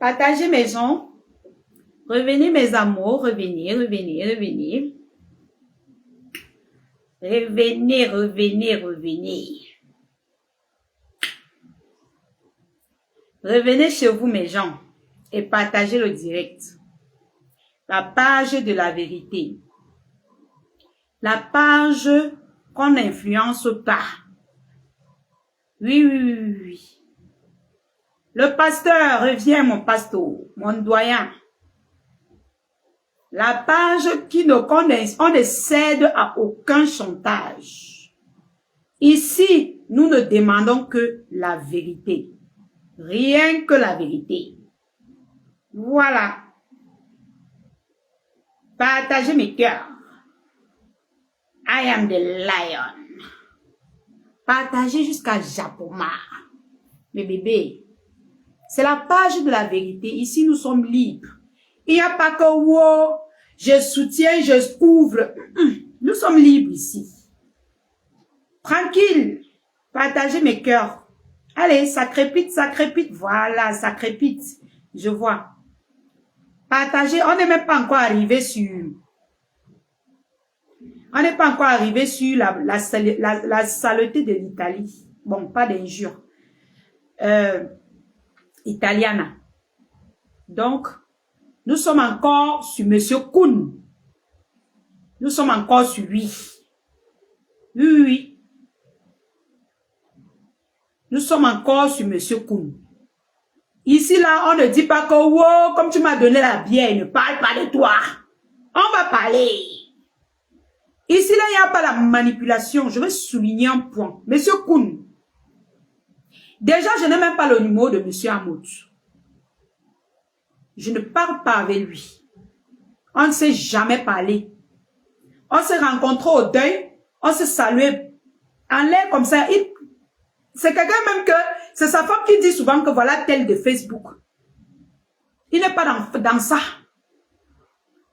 Partagez maison. Revenez mes amours, revenez, revenez, revenez. Revenez, revenez, revenez. Revenez chez vous mes gens et partagez le direct. La page de la vérité. La page qu'on n'influence pas. Oui, oui, oui, oui, oui. Le pasteur revient, mon pasteur, mon doyen. La page on ne cède à aucun chantage. Ici, nous ne demandons que la vérité. Rien que la vérité. Voilà. Partagez mes cœurs. I am the lion. Partagez jusqu'à Japoma. Mes bébés. C'est la page de la vérité. Ici, nous sommes libres. Il n'y a pas que wow, je soutiens, je couvre. Nous sommes libres ici. Tranquille. Partagez mes cœurs. Allez, ça crépite, ça crépite. Voilà, ça crépite. Je vois. Partagez. On n'est même pas encore arrivé sur... On n'est pas encore arrivé sur la saleté de l'Italie. Bon, pas d'injure. Italiana. Donc, nous sommes encore sur Monsieur Kuhn. Nous sommes encore sur lui. Oui, oui, oui. Nous sommes encore sur Monsieur Kuhn. Ici, là, on ne dit pas que, wow, comme tu m'as donné la bière, ne parle pas de toi. On va parler. Ici, là, il n'y a pas la manipulation. Je vais souligner un point. Monsieur Kuhn. Déjà, je n'ai même pas le numéro de Monsieur Amout. Je ne parle pas avec lui. On ne s'est jamais parlé. On s'est rencontrés au deuil. On s'est salué en l'air comme ça. C'est quelqu'un même que... C'est sa femme qui dit souvent que voilà tel de Facebook. Il n'est pas dans ça.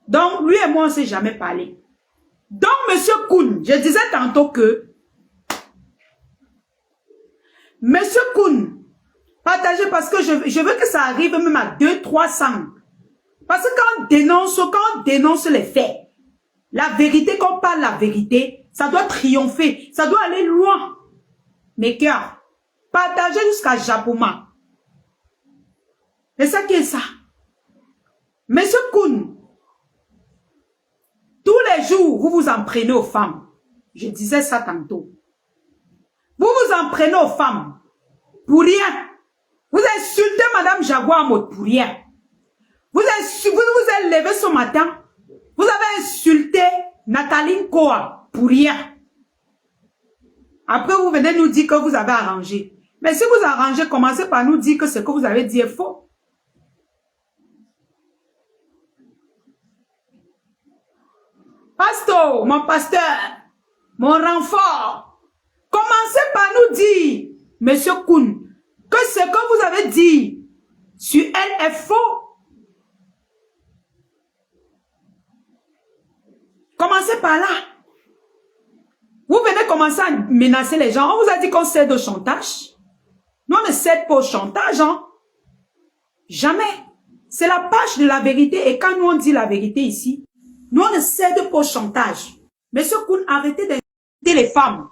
Donc, lui et moi, on ne s'est jamais parlé. Donc, Monsieur Kuhn, je disais tantôt que Monsieur Kuhn, partagez parce que je veux que ça arrive même à 200-300. Parce que quand on dénonce les faits, la vérité, quand on parle la vérité, ça doit triompher, ça doit aller loin. Mes cœurs, partagez jusqu'à Japoma. C'est ça qui est ça. Monsieur Kuhn, tous les jours, vous vous en prenez aux femmes. Je disais ça tantôt. Vous vous en prenez aux femmes. Pour rien. Vous insultez Madame Jaguar Mot pour rien. Vous vous êtes levé ce matin. Vous avez insulté Nathalie Koa pour rien. Après, vous venez nous dire que vous avez arrangé. Mais si vous arrangez, commencez par nous dire que ce que vous avez dit est faux. Pasteur, mon renfort, commencez par nous dire, Monsieur Kuhn, que ce que vous avez dit sur elle est faux. Commencez par là. Vous venez commencer à menacer les gens. On vous a dit qu'on cède au chantage. Nous, on ne cède pas au chantage. Hein? Jamais. C'est la page de la vérité. Et quand nous, on dit la vérité ici, nous, on ne cède pas au chantage. Monsieur Kuhn, arrêtez d'insulter les femmes.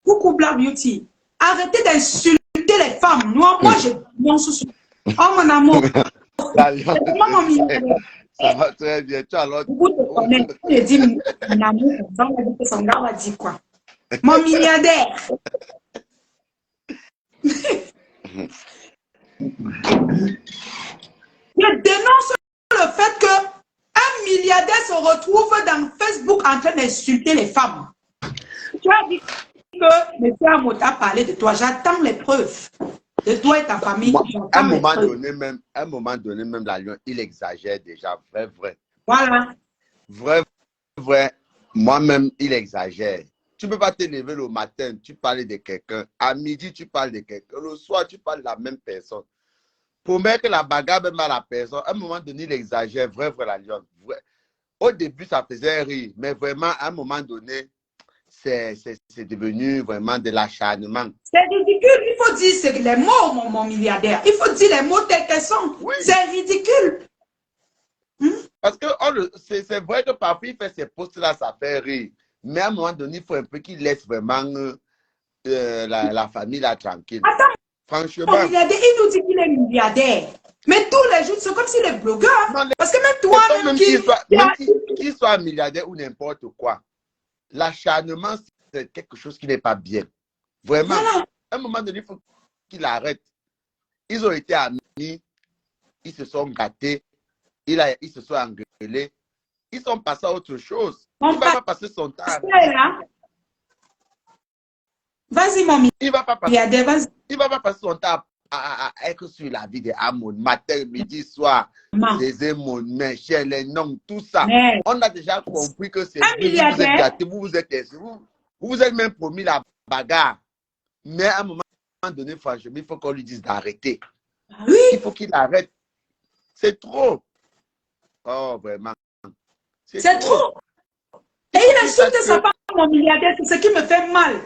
Coucou Black Beauty. Arrêtez d'insulter les femmes. Moi, je dénonce. Oh, mon amour. Ça va très bien. Tu as l'autre. Je dis mon amour, on dit que son gars va dire quoi? Mon milliardaire. Je dénonce le fait que un milliardaire se retrouve dans Facebook en train d'insulter les femmes. Tu as dit que M. Amot a parlé de toi. J'attends les preuves de toi et ta famille. À un moment donné, même la Lion, il exagère déjà. Vrai. Voilà. Vrai. Moi-même, il exagère. Tu ne peux pas te lever le matin, tu parles de quelqu'un. À midi, tu parles de quelqu'un. Le soir, tu parles de la même personne. Pour mettre la bagarre même à la personne, à un moment donné, il exagère. Vrai, la Lion. Vrai. Au début, ça faisait rire. Mais vraiment, à un moment donné, c'est devenu vraiment de l'acharnement. C'est ridicule. Il faut dire les mots, mon milliardaire. Il faut dire les mots tels qu'elles sont. Oui. C'est ridicule. Parce que c'est vrai que parfois, il fait ces posts-là, ça fait rire. Mais à un moment donné, il faut un peu qu'il laisse vraiment la famille là tranquille. Attends, franchement. Mon milliardaire, il nous dit qu'il est milliardaire. Mais tous les jours, c'est comme s'il est blogueur. Non, parce que même toi-même qu'il soit milliardaire ou n'importe quoi, l'acharnement, c'est quelque chose qui n'est pas bien. Vraiment. Voilà. À un moment donné, il faut qu'il arrête. Ils ont été amis, ils se sont gâtés, ils se sont engueulés, ils sont passés à autre chose. Il ne va pas passer son temps. Vas-y, mon milliardaire, vas-y. Il ne va pas passer son temps à être sur la vie de Amon, matin, midi, soir, les émotions, chez les noms, tout ça. Mais, on a déjà compris que c'est vous vous êtes gâtés, vous vous êtes même promis la bagarre. Mais à un moment donné, franchement, il faut qu'on lui dise d'arrêter. Oui. Il faut qu'il arrête. C'est trop. Oh, vraiment. C'est trop. Et il insulte sa femme, mon milliardaire, c'est ce qui me fait mal.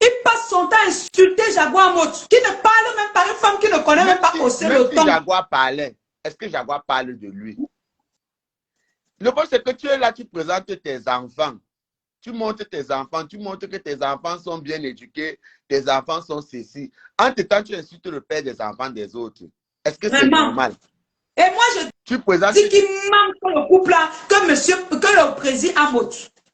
Il passe son temps à insulter Jaguar Mot, qui ne parle même pas, une femme qui ne connaît même pas hausser le ton. Si Jaguar parlait, est-ce que Jaguar parle de lui? Le problème, c'est que tu es là, tu présentes tes enfants. Tu montres tes enfants, tu montres que tes enfants sont bien éduqués, tes enfants sont ceci. Entre-temps, tu insultes le père des enfants des autres. Est-ce que c'est normal? Et moi, je dis qu'il manque le couple-là, que le président Amot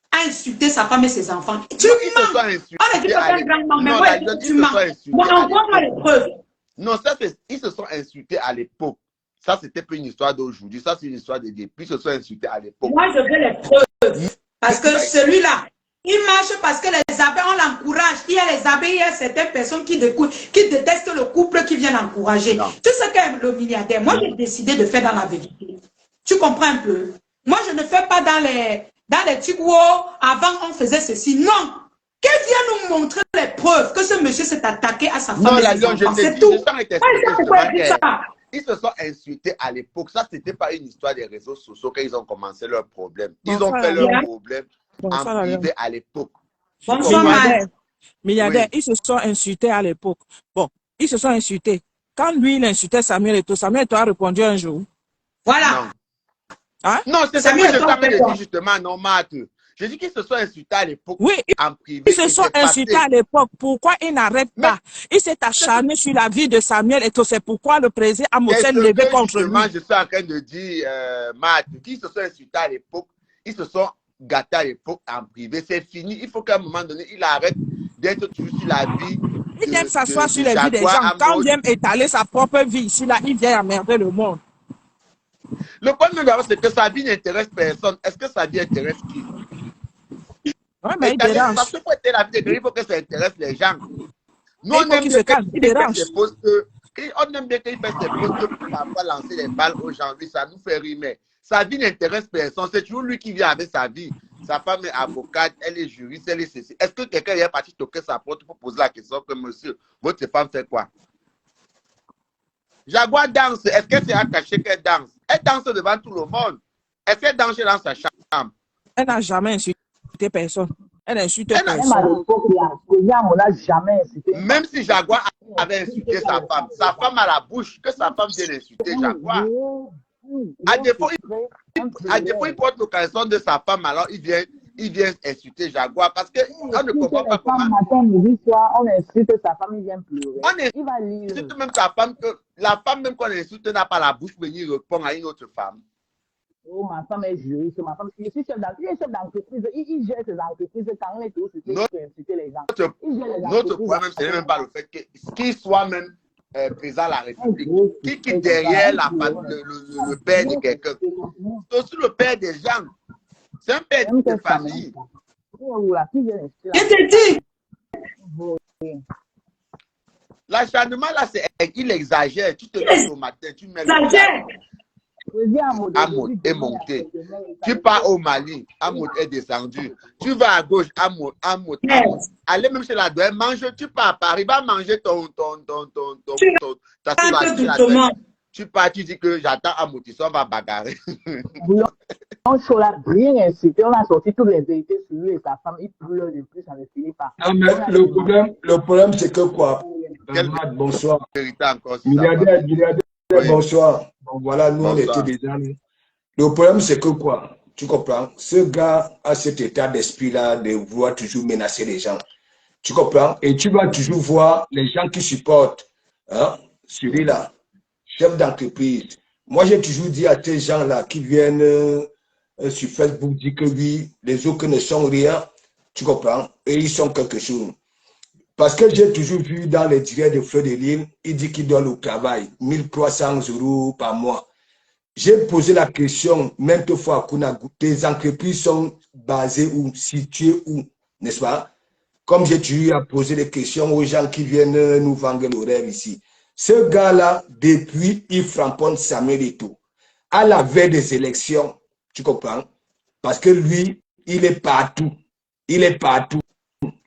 a insulté sa femme et ses enfants. Tu manques. On ne dit pas grand-mère, mais moi, tu manques. Bon, envoie-moi les preuves. Non, ça, ils se sont insultés à l'époque. Ça, c'était pas une histoire d'aujourd'hui. Ça, c'est une histoire de depuis. Ils se sont insultés à l'époque. Moi, je veux les preuves. Parce que celui-là, il marche parce que les abbés, on l'encourage. Il y a les abbés, il y a certaines personnes qui détestent le couple qui vient l'encourager. Tu sais qu'est le milliardaire, moi, j'ai décidé de faire dans la vérité. Tu comprends un peu? Moi, je ne fais pas dans les trucs où avant on faisait ceci. Non. Qu'il vienne nous montrer les preuves que ce monsieur s'est attaqué à sa femme et ses enfants. C'est tout. Ils se sont insultés à l'époque. Ça, c'était pas une histoire des réseaux sociaux qu'ils ont commencé leur problème. Ils ont fait leur problème en privé à l'époque. Milliardaire, ils se sont insultés à l'époque. Bon, ils se sont insultés. Quand lui, il insultait Samuel Eto'o, Samuel Eto'o a répondu un jour. Voilà. Non, hein? Non, c'est ça que je t'avais dit justement, non, Marthe. Je dis qu'ils se sont insultés à l'époque en privé. Ils se sont insultés à l'époque. Pourquoi ils n'arrêtent pas? Il s'est acharné sur la vie de Samuel Eto'o. C'est pourquoi le président a s'est levé contre lui. Je suis en train de dire, Marthe, qu'ils se sont insultés à l'époque. Ils se sont gâtés à l'époque en privé. C'est fini. Il faut qu'à un moment donné, il arrête d'être toujours sur la vie. Il vient s'asseoir sur la vie des gens. Quand il vient étaler sa propre vie ici, là, il vient emmerder le monde. Le problème d'abord, c'est que sa vie n'intéresse personne. Est-ce que sa vie intéresse qui? Ouais, mais il dérange. Parce que pour être la vie de quelqu'un, il faut que ça intéresse les gens. Nous, on aime bien qu'il fasse ses posts pour parfois lancer les balles aux gens. Oui, ça nous fait rire, mais sa vie n'intéresse personne. C'est toujours lui qui vient avec sa vie. Sa femme est avocate, elle est juriste, elle est ceci. Est-ce que quelqu'un est parti toquer sa porte pour poser la question que monsieur, votre femme fait quoi? Jaguar danse. Est-ce qu'elle s'est cachée qu'elle danse? Elle danse devant tout le monde. Est-ce qu'elle danse dans sa chambre? Elle n'a jamais insulté personne. Elle insulte personne. Même si Jaguar avait insulté sa femme à la bouche, que sa femme vienne insulter Jaguar. À défaut, il porte l'occasion de sa femme, alors il vient insulter Jaguar parce qu'on ne comprend pas comment. On insulte sa femme, il vient pleurer. On insulte même sa femme, que la femme même qu'on insulte n'a pas la bouche pour venir répondre à une autre femme. Oh, ma femme est juriste, ma femme, je suis chef d'entreprise, il gère ses entreprises quand on est tous, c'est pour insulter les gens. Notre problème, ce n'est même pas le fait qu'il soit même président de la République, qui est derrière le père de quelqu'un. C'est aussi le père des gens. C'est un père de famille. L'acharnement là, il exagère. Tu te lèves au matin, tu mets Amot est monté. Tu pars au Mali, Amot est descendu. Tu vas à gauche, Amot. Allez même chez la douane, mange, tu pars à Paris, va manger ta source. Tu pars, tu dis que j'attends Amot, on va bagarrer. show là, bien insulté. On a sorti toutes les vérités sur lui et sa femme. Il pleure de plus, ça ne finit pas. Non, mais le problème, c'est que quoi? Matt, bonsoir. Milliardaire, Oui. bonsoir. Bon, voilà, nous, on Bonsoir. était des amis. Le problème, c'est que quoi? Tu comprends? Ce gars a cet état d'esprit-là de vouloir toujours menacer les gens. Tu comprends? Et tu vas toujours voir les gens qui supportent, hein, celui-là, chef d'entreprise. Moi, j'ai toujours dit à ces gens-là qui viennent sur Facebook dire que oui, les autres ne sont rien. Tu comprends? Et ils sont quelque chose. Parce que j'ai toujours vu dans les directs de Fleur de Lille, il dit qu'il donne au travail 1300 € par mois. J'ai posé la question maintes fois à Kounagout, tes entreprises sont basées où, situées où, n'est-ce pas? Comme j'ai toujours à poser des questions aux gens qui viennent nous vendre le rêve ici. Ce gars-là, depuis, il framponne Samuel Eto'o. À la veille des élections, tu comprends? Parce que lui, il est partout. Il est partout.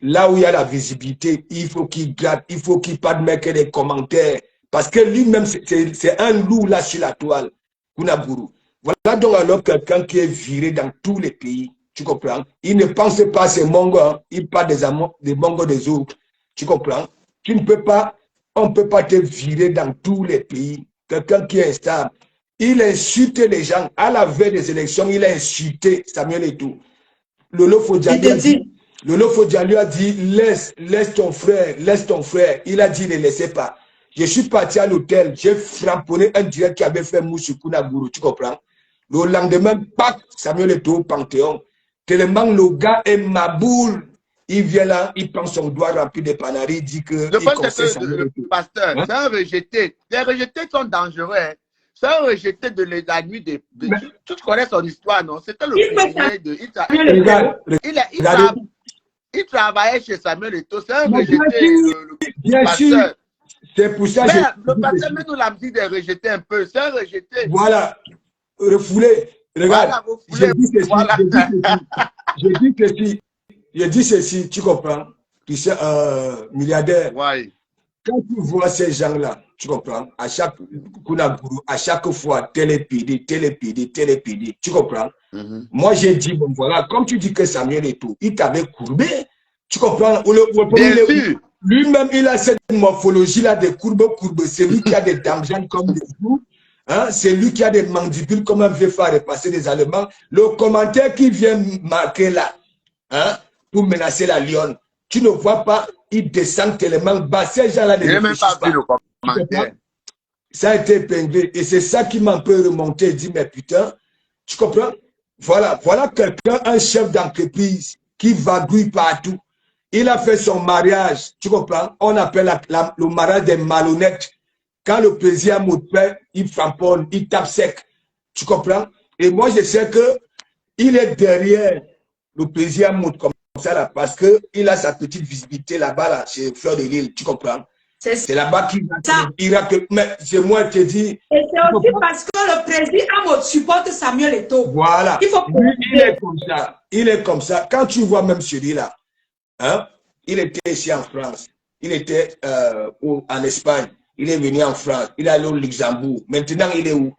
Là où il y a la visibilité, il faut qu'il gratte, il faut qu'il pas de mettre des commentaires. Parce que lui-même, c'est un loup là sur la toile. Kounagourou. Voilà donc alors quelqu'un qui est viré dans tous les pays. Tu comprends? Il ne pense pas à ses mongos, hein. Il parle des mongos des autres. Tu comprends? Tu ne peux pas, on ne peut pas te virer dans tous les pays. Quelqu'un qui est instable. Il insulte les gens. À la veille des élections, il a insulté Samuel Eto'o. Lolo Fodjalou a dit, laisse ton frère, laisse ton frère. Il a dit, ne laissez pas. Je suis parti à l'hôtel, j'ai framponné un direct qui avait fait mouche sur Kounagourou, tu comprends? Le lendemain, pac, Samuel Eto'o au Panthéon. Tellement le gars est maboule. Il vient là, il prend son doigt rempli de panaris, il dit que... Le problème, c'est que le pasteur, hein? c'est un rejeté. Les rejetés sont dangereux. Hein. C'est un rejeté de la nuit de... Tu connais son histoire, non? C'était le premier de... Il travaillait chez Samuel Eto'o. C'est un rejeté, le pasteur. C'est pour ça que le pasteur met nous la musique des rejetés un peu. C'est un rejeté. Voilà. Refoulé. Regarde. Voilà, Je dis ceci, tu comprends? Tu sais, milliardaire. Ouais. Quand tu vois ces gens-là, tu comprends? À chaque Kounagourou, à chaque fois, télépédé, tu comprends? Moi, j'ai dit, bon, voilà, comme tu dis que Samuel Eto'o, il t'avait courbé, tu comprends? Bien sûr. Lui-même, il a cette morphologie-là de courbe. C'est lui qui a des damjans comme des fous. Hein? C'est lui qui a des mandibules comme un vieux phare et passer des Allemands. Le commentaire qui vient marquer là, hein, pour menacer la lionne, tu ne vois pas, il descend tellement bas. Ces gens-là ne réfléchissent pas. Le commentaire. Ça a été épinglé. Et c'est ça qui m'a un peu remonté et dit, mais putain, tu comprends? Voilà quelqu'un, un chef d'entreprise qui vadouille partout. Il a fait son mariage, tu comprends? On appelle le mariage des malhonnêtes. Quand le président Moutpé, il framponne, il tape sec. Tu comprends? Et moi, je sais qu'il est derrière le président Mout comme ça, là, parce qu'il a sa petite visibilité là-bas, là, chez Fleur de Lille. Tu comprends? C'est là-bas qu'il ira. Mais c'est moi qui te dis. Et c'est aussi parce que le président Mout supporte Samuel Eto'o. Voilà. Il est comme ça. Il est comme ça. Quand tu vois même celui-là, hein, il était ici en France. Il était en Espagne. Il est venu en France, il est allé au Luxembourg. Maintenant, il est où?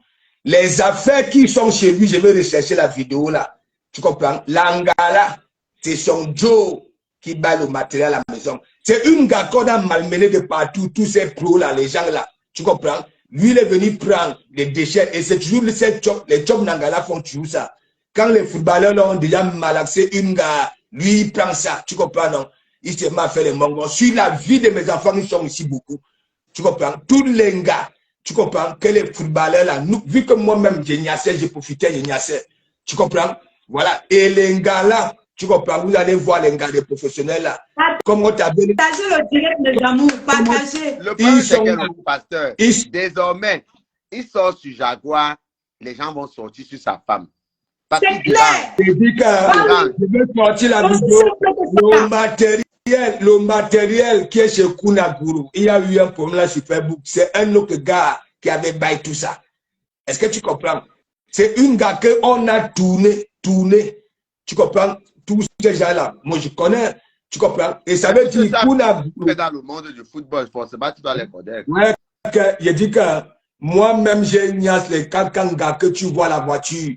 Les affaires qui sont chez lui, je vais rechercher la vidéo là. Tu comprends? L'Angala, c'est son Joe qui bat le matériel à la maison. C'est une gars qu'on a malmené de partout, tous ces pros là, les gens là. Tu comprends? Lui, il est venu prendre les déchets et c'est toujours les Chop Nangala font toujours ça. Quand les footballeurs ont déjà malaxé une gars, lui, il prend ça. Tu comprends, non? Il se m'a fait les mongos. Sur la vie de mes enfants, ils sont ici beaucoup. Tu comprends? Tous les gars, tu comprends? Que les footballeurs là, nous, vu que moi-même j'ai niassé, j'ai profité, j'ai niassé. Tu comprends? Voilà. Et les gars là, tu comprends? Vous allez voir les gars des professionnels là. Comment tu as donné. Partagez le direct de Jamou, partagez. Le problème, c'est que le pasteur, désormais, il sort sur Jaguar, les gens vont sortir sur sa femme. C'est clair. Je dis que je vais sortir la vidéo. Le matériel qui est chez Kounagourou, il y a eu un problème là sur Facebook. C'est un autre gars qui avait baillé tout ça. Est-ce que tu comprends? C'est une gars qu'on a tourné. Tu comprends? Tous ces gens-là. Moi, je connais. Tu comprends? Et ça veut dire Kounagourou. Dans le monde du football, forcément, tu dois les connaître. Ouais, je dis que moi-même, j'ai une niasse, les 4 gars que tu vois la voiture.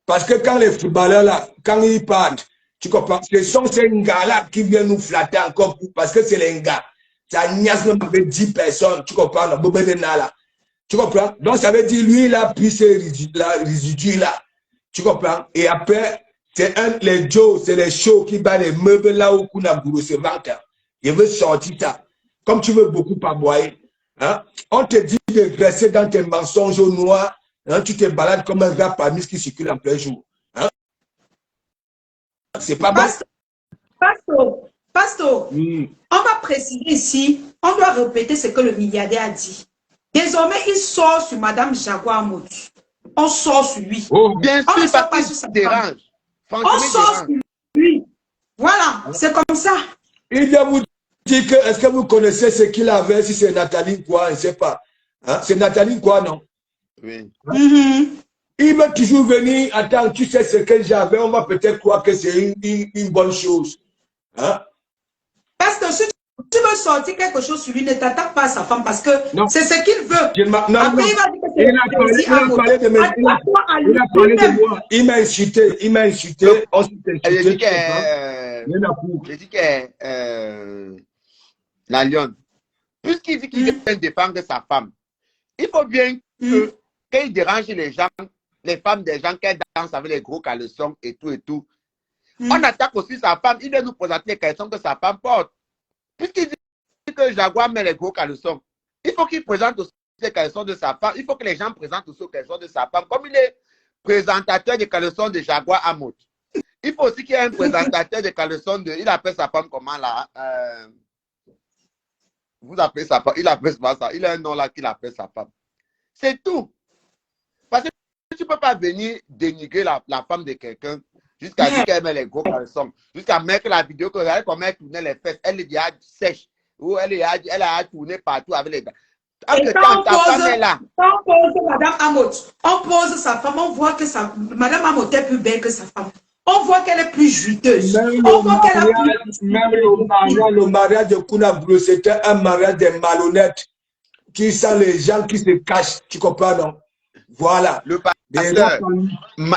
Parce que quand les footballeurs, là, quand ils partent, tu comprends, ce sont ces gars-là qui viennent nous flatter encore, parce que c'est les gars. Ça niaise même avec 10 personnes, tu comprends, là. Tu comprends? Donc, ça veut dire, lui, il a pris ces résidus-là. Tu comprends? Et après, c'est les Joe, c'est les shows qui battent les meubles là où Kunaguru se vante. Il veut sortir ça. Comme tu veux beaucoup aboyer. Hein? On te dit de rester dans tes mensonges noirs. Hein? Tu te balades comme un gars parmi ce qui circule en plein jour. Hein? C'est pas bon. Pastor, on va préciser ici, on doit répéter ce que le milliardaire a dit. Désormais, il sort sur Madame Jaguar Mout. On sort sur lui. Oh, bien On sûr, ne sort pas parce sur sa qu'il dérange. femme. Franchement, On sort sur lui. Voilà, c'est comme ça. Il doit vous dire que, est-ce que vous connaissez ce qu'il avait, si c'est Nathalie quoi, je ne sais pas. Hein? C'est Nathalie quoi, non? Oui. Il veut toujours venir, attends, tu sais ce que j'avais, on va peut-être croire que c'est une bonne chose. Hein? Parce que si tu veux sortir quelque chose sur lui, ne t'attaque pas à sa femme parce que c'est ce qu'il veut. Après, il va dire que il a parlé de moi. Il m'a insulté. On s'est insulté. Je dis que la lionne, puisqu'il dit qu'il vient défendre sa femme, il faut bien que quand il dérange les gens, les femmes des gens, qu'elles dansent avec les gros caleçons et tout, on attaque aussi sa femme. Il vient nous présenter les caleçons que sa femme porte. Puisqu'il dit que Jaguar met les gros caleçons, il faut qu'il présente aussi les caleçons de sa femme. Il faut que les gens présentent aussi les caleçons de sa femme. Comme il est présentateur des caleçons de Jaguar Amout, il faut aussi qu'il y ait un présentateur des caleçons de... Il appelle sa femme comment là? Vous appelez sa femme. Il appelle pas ça. Il a un nom là qu'il appelle sa femme. C'est tout. Parce que tu ne peux pas venir dénigrer la femme de quelqu'un jusqu'à dire qu'elle met les gros caleçons. Jusqu'à mettre la vidéo que regardez comment elle tournait les fesses. Elle est déjà sèche. Ou elle a tourné partout avec les gars. Et quand on pose Madame Amout, on pose sa femme, on voit que Madame Amout est plus belle que sa femme. On voit qu'elle est plus juteuse. Même le mariage de Kunaguru, c'était un mariage des malhonnêtes qui sont les gens qui se cachent. Tu comprends, non? Voilà. Le pasteur,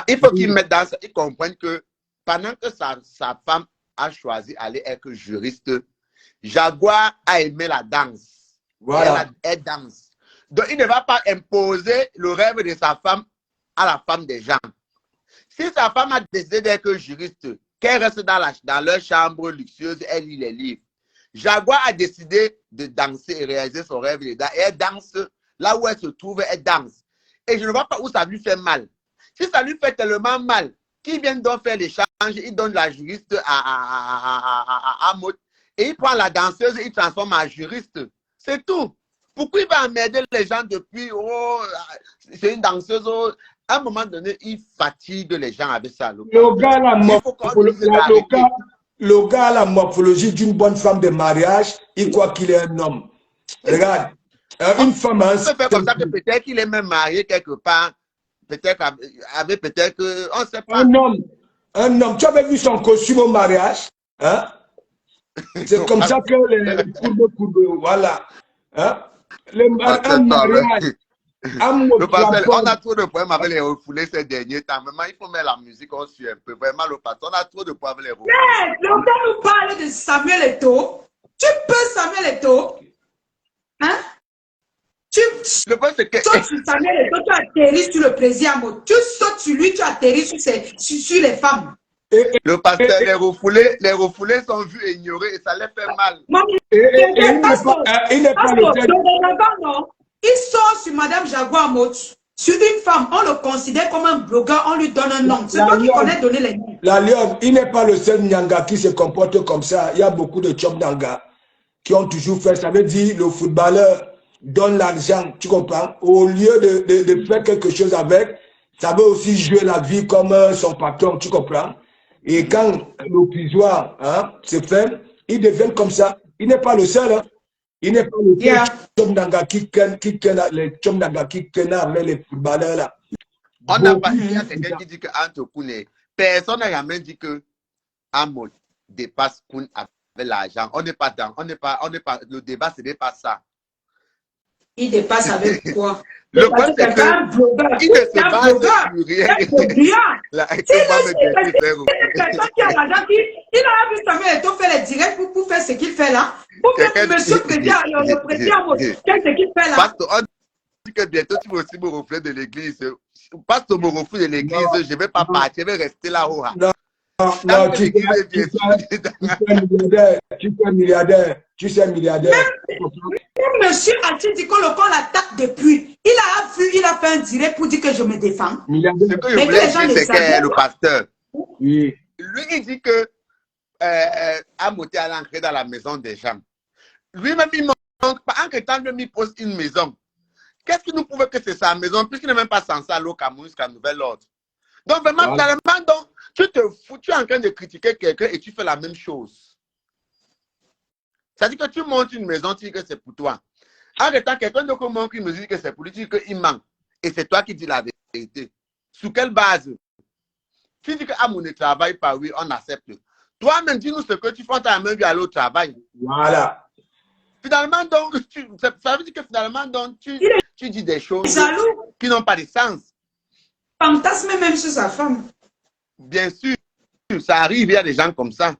il faut qu'il mette dans ça, il comprenne que pendant que sa femme a choisi d'aller être juriste, Jaguar a aimé la danse. Voilà. Elle danse. Donc, il ne va pas imposer le rêve de sa femme à la femme des gens. Si sa femme a décidé d'être juriste, qu'elle reste dans leur chambre luxueuse, elle lit les livres. Jaguar a décidé de danser et réaliser son rêve. Et elle danse là où elle se trouve, elle danse. Et je ne vois pas où ça lui fait mal. Si ça lui fait tellement mal, qu'il vient donc faire l'échange, il donne la juriste à Amout et il prend la danseuse et il transforme en juriste. C'est tout. Pourquoi il va emmerder les gens depuis, oh, c'est une danseuse, oh. À un moment donné, il fatigue les gens avec ça. Le gars a la morphologie d'une bonne femme de mariage, il croit qu'il est un homme. Regarde, une femme... On peut faire comme ça que peut-être qu'il est même marié quelque part, peut-être avec peut-être, on ne sait pas. Un homme. Tu avais vu son costume au mariage? Hein? C'est comme ça que les courbes, voilà. Hein? Un mariage. Le pasteur, on a trop de problèmes avec les refoulés ces derniers temps. Maintenant, il faut mettre la musique, on suit un peu. Vraiment, le pasteur, on a trop de problèmes avec les refoulés. Mais, le gars nous parle de Samuel Eto'o. Tu peux Samuel Eto'o? Hein? Le point, c'est que... Saute sur Samuel Eto'o, tu atterris sur le président Amout. Tu sautes sur lui, tu atterris sur les femmes. Le pasteur, les refoulés sont vus et ignorés et ça les fait mal. Il sort sur Madame Jaguar Mout, sur une femme, on le considère comme un blogueur, on lui donne un nom. C'est toi qui connais donner les noms. La Lyon, il n'est pas le seul Nyanga qui se comporte comme ça. Il y a beaucoup de Tchop Nyanga qui ont toujours fait. Ça veut dire le footballeur donne l'argent, tu comprends? Au lieu de faire quelque chose avec, ça veut aussi jouer la vie comme son patron, tu comprends? Et quand le pigeoir se fait, il devient comme ça. Il n'est pas le seul. Hein. Il n'est pas le seul Tchomdanga qui kenna avec les footballeurs là. On n'a pas dit à quelqu'un qui dit que Anto Koune, personne n'a jamais dit que Amout dépasse Koune avec l'argent. On n'est pas dans, le débat, ce n'est pas ça. Il dépasse avec quoi? Le problème, c'est C'est un blogueur. qu'il ne se C'est un base blogueur. sur rien. C'est un blogueur. Là, C'est que moi, me une détruire, frère. personne qui a l'argent, il a vu Samuel Eto'o faire les directs pour faire ce qu'il fait là. Pour faire monsieur le président, le président, qu'est-ce qu'il fait là? Pasteur, on dit que bientôt tu vas aussi me refouler de l'église. Pasteur me refoule de l'église, je ne vais pas partir, je vais rester là-haut. Non, tu es milliardaire. Tu sais milliardaire. Même monsieur a-t-il dit que le con l'attaque depuis. Il a fait un direct pour dire que je me défends. Ce que je voulais dire, c'est que le pasteur, oui. Lui, il dit que Amoté allait entrer dans la maison des gens. Lui-même, il manque pas. En temps, lui, il pose une maison. Qu'est-ce qui nous prouve que c'est sa maison, puisqu'il n'est même pas censé aller au Cameroun jusqu'à nouvel ordre. Donc, vraiment, Voilà. donc, tu te fous, tu es en train de critiquer quelqu'un et tu fais la même chose. C'est-à-dire que tu montes une maison, tu dis que c'est pour toi. En étant quelqu'un d'autre montre une maison, que c'est pour lui, tu dis qu'il manque. Et c'est toi qui dis la vérité. Sur quelle base? Tu dis que Amon ne travaille pas, oui, on accepte. Toi-même, dis-nous ce que tu fais, tu as même vu aller au travail. Voilà. Finalement, donc, ça veut dire que finalement, donc, tu dis des choses qui n'ont pas de sens. Fantasme même sur sa femme. Bien sûr, ça arrive, il y a des gens comme ça.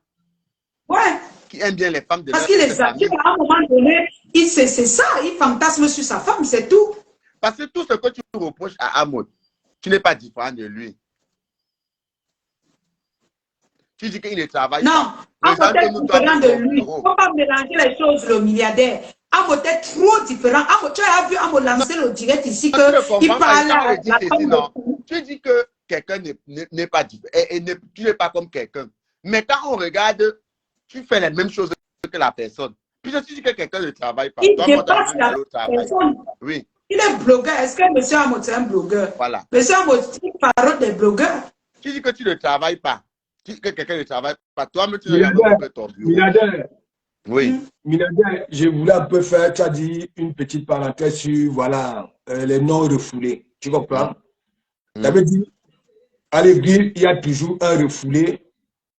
Ouais. Qui aiment bien les femmes de Parce qu'il est à un moment donné, c'est ça, il fantasme sur sa femme, c'est tout. Parce que tout ce que tu reproches à Amon, tu n'es pas différent de lui. Tu dis qu'il ne travaille pas. Non, Amon est différent de lui. Il ne faut pas mélanger les choses, le milliardaire. Amon est trop différent. Tu as vu Amon lancer le direct ici qu'il parle à la femme. Tu dis que quelqu'un n'est pas différent. Et tu n'es pas comme quelqu'un. Mais quand on regarde, tu fais les mêmes choses que la personne. Puis si tu dis que quelqu'un ne travaille pas, il toi, dépasse la personne. Oui. Il est blogueur. Est-ce que M. Amon est un blogueur? Voilà. M. Amon, il parle des blogueurs. Tu dis que tu ne travailles pas. Tu dis que quelqu'un ne travaille pas. Toi-même, tu ne regardes pas ton bureau. Milliardaire. Oui. Milliardaire, je voulais un peu faire, tu as dit une petite parenthèse sur voilà, les noms refoulés. Tu comprends? Ça veut dire, à l'église, il y a toujours un refoulé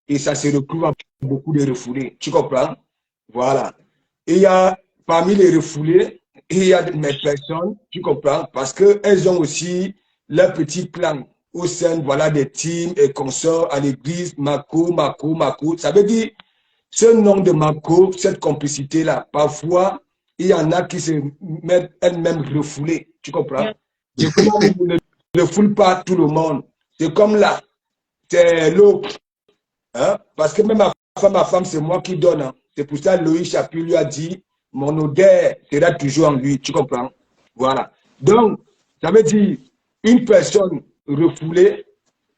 et ça se retrouve à beaucoup de refoulés. Tu comprends? Voilà. Et il y a, parmi les refoulés, il y a mes personnes, tu comprends? Parce qu'elles ont aussi leur petit clan au sein, voilà, des teams et consorts à l'église, Mako. Ça veut dire, ce nom de Mako, cette complicité-là, parfois, il y en a qui se mettent elles-mêmes refoulées. Tu comprends? Je ne refoule pas tout le monde. C'est comme là, c'est l'autre. Hein? Parce que même ma femme, c'est moi qui donne. Hein. C'est pour ça que Loïc Chapuis lui a dit, mon odeur sera toujours en lui. Tu comprends? Voilà. Donc, ça veut dire, une personne refoulée,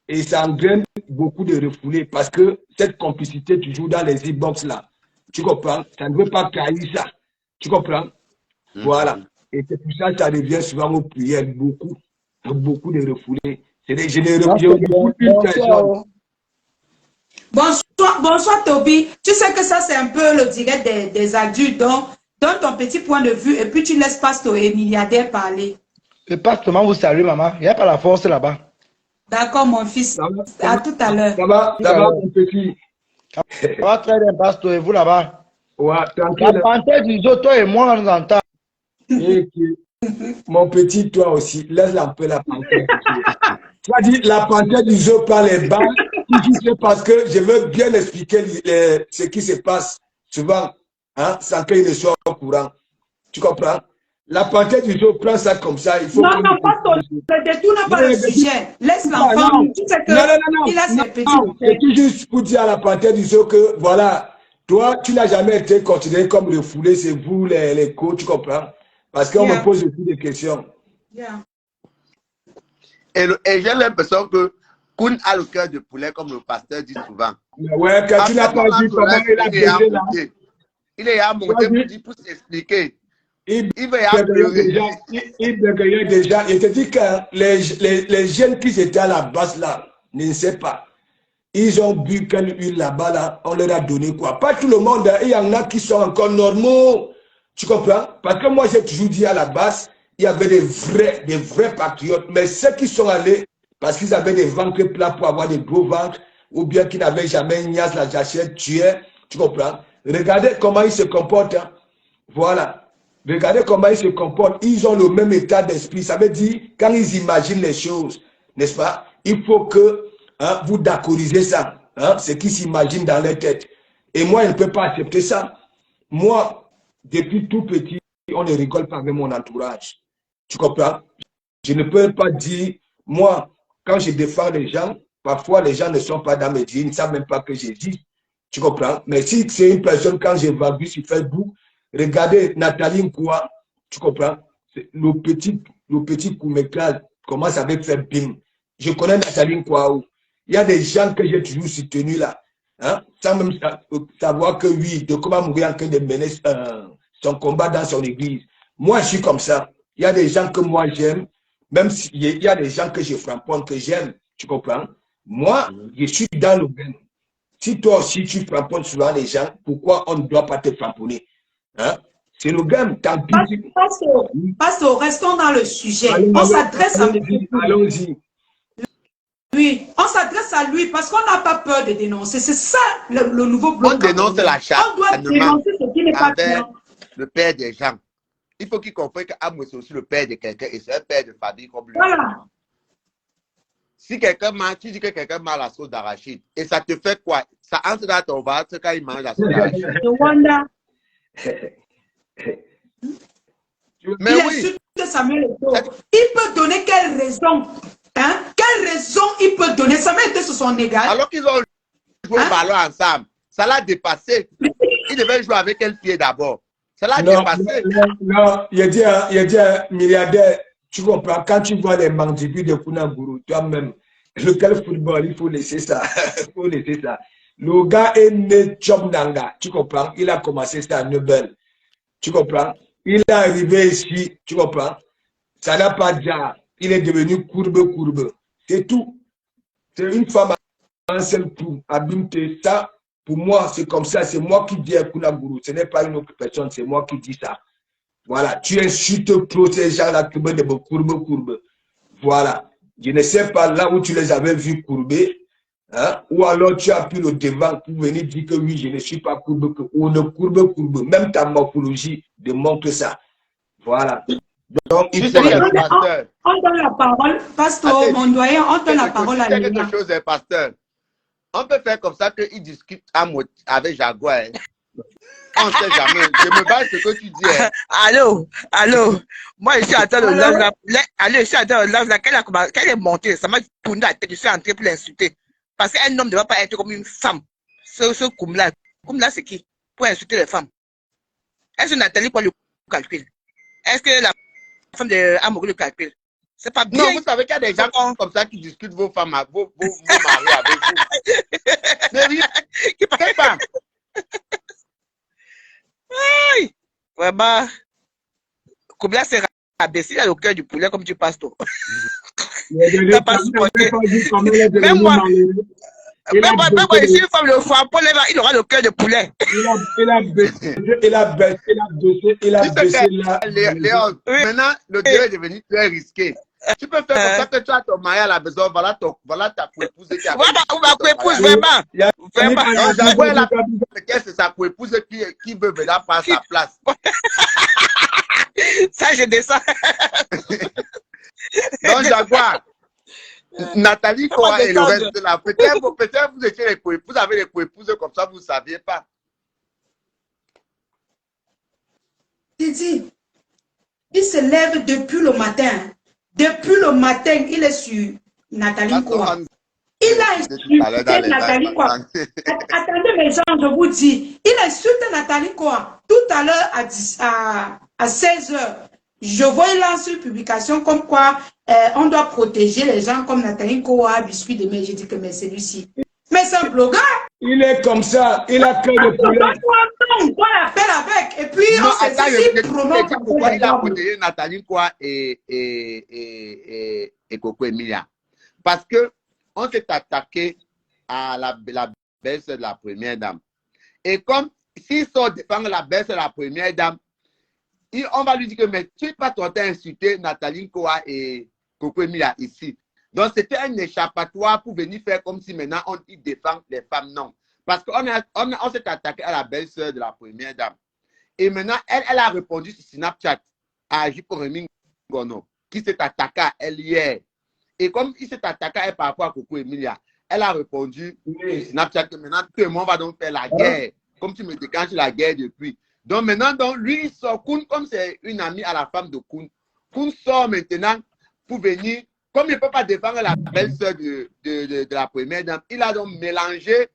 et ça entraîne beaucoup de refoulés parce que cette complicité toujours dans les e-box là. Tu comprends? Ça ne veut pas trahir ça. Tu comprends? Voilà. Et c'est pour ça que ça revient souvent aux prières. Beaucoup de refoulés. C'est des généraux. Bonsoir Toby. Tu sais que ça c'est un peu le direct des adultes. Donc, donne ton petit point de vue et puis tu laisses Pasteur et milliardaire parler. Le pasteur vous salue maman. Il n'y a pas la force là-bas. D'accord, mon fils. À tout à l'heure. Ça va, mon petit. Ça va très bien, pasteur. Et vous là-bas? Ouais, tranquille. La panthère du zoo, toi et moi, on nous entend. Mon petit, toi aussi, laisse un peu la panthère. Tu as dit la panthère du zoo par les balles. Parce que je veux bien expliquer ce qui se passe souvent, hein, sans qu'il ne soit au courant. Tu comprends? La panthère du zoo prend ça comme ça. Il faut non, pas ne détourne pas le sujet. Laisse l'enfant. Tu sais que il a ses petits. C'est tout juste pour dire à la panthère du zoo que, voilà, toi, tu n'as jamais été considéré comme le foulé, c'est vous les coachs, tu comprends? Parce qu'on me pose aussi des questions. Et j'ai l'impression que Koun a le cœur de poulet, comme le pasteur dit souvent. Ouais, quand tu n'as pas dit comment il a baisé là. Il est à monter pour s'expliquer. Il bégayait déjà. Il te dit que les jeunes qui étaient à la base là, ne sais pas. Ils ont bu quelle huile là-bas là, on leur a donné quoi. Pas tout le monde, il y en a qui sont encore normaux. Tu comprends? Parce que moi j'ai toujours dit à la base, il y avait des vrais patriotes. Mais ceux qui sont allés parce qu'ils avaient des ventres plats pour avoir des gros ventres, ou bien qui n'avaient jamais une niasse, la jachette, tuaient, tu comprends? Regardez comment ils se comportent. Hein. Voilà. Regardez comment ils se comportent. Ils ont le même état d'esprit. Ça veut dire, quand ils imaginent les choses, n'est-ce pas? Il faut que vous d'accordiez ça. Ce qu'ils s'imaginent dans leur tête. Et moi, je ne peux pas accepter ça. Moi, depuis tout petit, on ne rigole pas avec mon entourage. Tu comprends? Je ne peux pas dire, moi, quand je défends les gens, parfois les gens ne sont pas dans mes dires, ils ne savent même pas que j'ai dit. Tu comprends? Mais si c'est une personne, quand j'évalue sur Facebook, regardez Nathalie Nkoua, tu comprends? Le petit Koumékal commence avec faire bim. Je connais Nathalie Nkoua. Il y a des gens que j'ai toujours soutenus là. Sans même savoir que oui, de comment mourir en train de mener son combat dans son église. Moi, je suis comme ça. Il y a des gens que moi j'aime, même s'il y a des gens que je framponne, que j'aime. Tu comprends? Moi, je suis dans le game. Si toi aussi tu framponnes souvent les gens, pourquoi on ne doit pas te framponner? C'est le game, tant pis. Pasteur, restons dans le sujet. On s'adresse à lui. Allons-y. Oui, on s'adresse à lui parce qu'on n'a pas peur de dénoncer. C'est ça le nouveau bloc. On dénonce la chasse. On doit dénoncer ce qui n'est pas bien. Le père des gens. Il faut qu'il comprenne qu'Amos est aussi le père de quelqu'un et c'est un père de famille comme lui. Voilà. Si quelqu'un mange, tu dis que quelqu'un mange la sauce d'arachide et ça te fait quoi? Ça entre dans ton ventre quand il mange la sauce d'arachide. Rwanda. Mais il oui. insulte Samuel Eto'o. Il peut donner quelle raison? Quelle raison il peut donner? Samuel Eto'o sur son égal. Alors qu'ils ont joué au ballon ensemble, ça l'a dépassé. Il devait jouer avec quel pied d'abord? Ça l'a dépassé. Non, il a dit un milliardaire, tu comprends, quand tu vois les mandibules de Kunaguru, toi-même, lequel football, il faut laisser ça. Il faut laisser ça. Le gars est né Chomnanga, tu comprends, il a commencé ça à Nobel. Tu comprends? Il est arrivé ici, tu comprends? Ça n'a pas déjà. Il est devenu courbe. C'est tout. C'est une femme à un seul coup. Abimte, ça, pour moi, c'est comme ça. C'est moi qui dis à Kunaguru. Ce n'est pas une autre personne, c'est moi qui dis ça. Voilà. Tu insultes trop ces gens-là qui veulent de courbe. Voilà. Je ne sais pas là où tu les avais vus courber. Ou alors tu as pris le devant pour venir dire que oui, je ne suis pas courbe, ou ne courbe. Même ta morphologie démontre ça. Voilà. Donc, il faut... On donne la parole, pasteur, mon doyen, on donne la parole à lui. quelque chose, pasteur. On peut faire comme ça qu'il discute avec Jaguar. On ne sait jamais. Je me base sur ce que tu dis. Allô. Moi, je suis en train de live là. Allô, je suis en train de live là. Quand elle est montée, ça m'a tourné la tête. Je suis entré pour l'insulter. Parce qu'un homme ne va pas être comme une femme. Ce Koumla. Koumla, c'est qui? Pour insulter les femmes. Est-ce que Nathalie quoi le calcul? Est-ce que la femme de Amourou le calcul? C'est pas bien. Non, vous savez qu'il y a des gens comme ça qui discutent vos femmes, vos maris avec vous. Mais oui, quelle femme? Oui. Vraiment. Koumla s'est rabaissé à le cœur du poulet comme tu passes toi. T'as pas supporté. Même moi, je suis une femme de frappon, il aura le cœur de poulet. Il a baissé là. Léon, maintenant, le dieu est devenu très risqué. Tu peux faire comme ça que tu as ton mari à la maison, voilà ta épouse qui a... Voilà, ma épouse, vraiment. C'est sa épouse qui veut venir prendre sa place. Ça, je descends. Donc, Jaguar, Nathalie Koa et le reste de la... Peut-être vous étiez les coépouses, vous avez les coépouses comme ça, vous ne saviez pas. Didi, il se lève depuis le matin. Depuis le matin, il est sur Nathalie Koa. Il a insulté Nathalie Koa. Attendez mes gens, je vous dis. Il insulte Nathalie Koa. Tout à l'heure, à 16h, je vois il lance une publication comme quoi on doit protéger les gens comme Nathalie Koa, Biscuit de mai. J'ai dit que mais celui-ci. Mais c'est un blogueur. Il est comme ça. Il a cœur de poulet. On l'appelle avec. Et puis on s'est saisi pourquoi il a protégé Nathalie Koa et Coco Emilia. Parce que on s'est attaqué à la belle-sœur de la première dame. Et comme s'ils sont défendre la belle-sœur de la première dame, on va lui dire que mais tu n'es pas tenté d'insulter Nathalie Koa et Coco Emilia ici. Donc c'était un échappatoire pour venir faire comme si maintenant on défend les femmes. Non. Parce qu'on s'est attaqué à la belle-sœur de la première dame. Et maintenant, elle a répondu sur Snapchat à Jiporemi Ngono, qui s'est attaqué à elle hier. Et comme il s'est attaqué à elle par rapport à Coco Emilia, elle a répondu sur Snapchat que maintenant, tout le monde va donc faire la guerre. Comme tu me déclenches la guerre depuis. Donc maintenant, lui, il sort, Kun, comme c'est une amie à la femme de Kun, Kun sort maintenant pour venir, comme il ne peut pas défendre la belle-sœur de la première dame, il a donc mélangé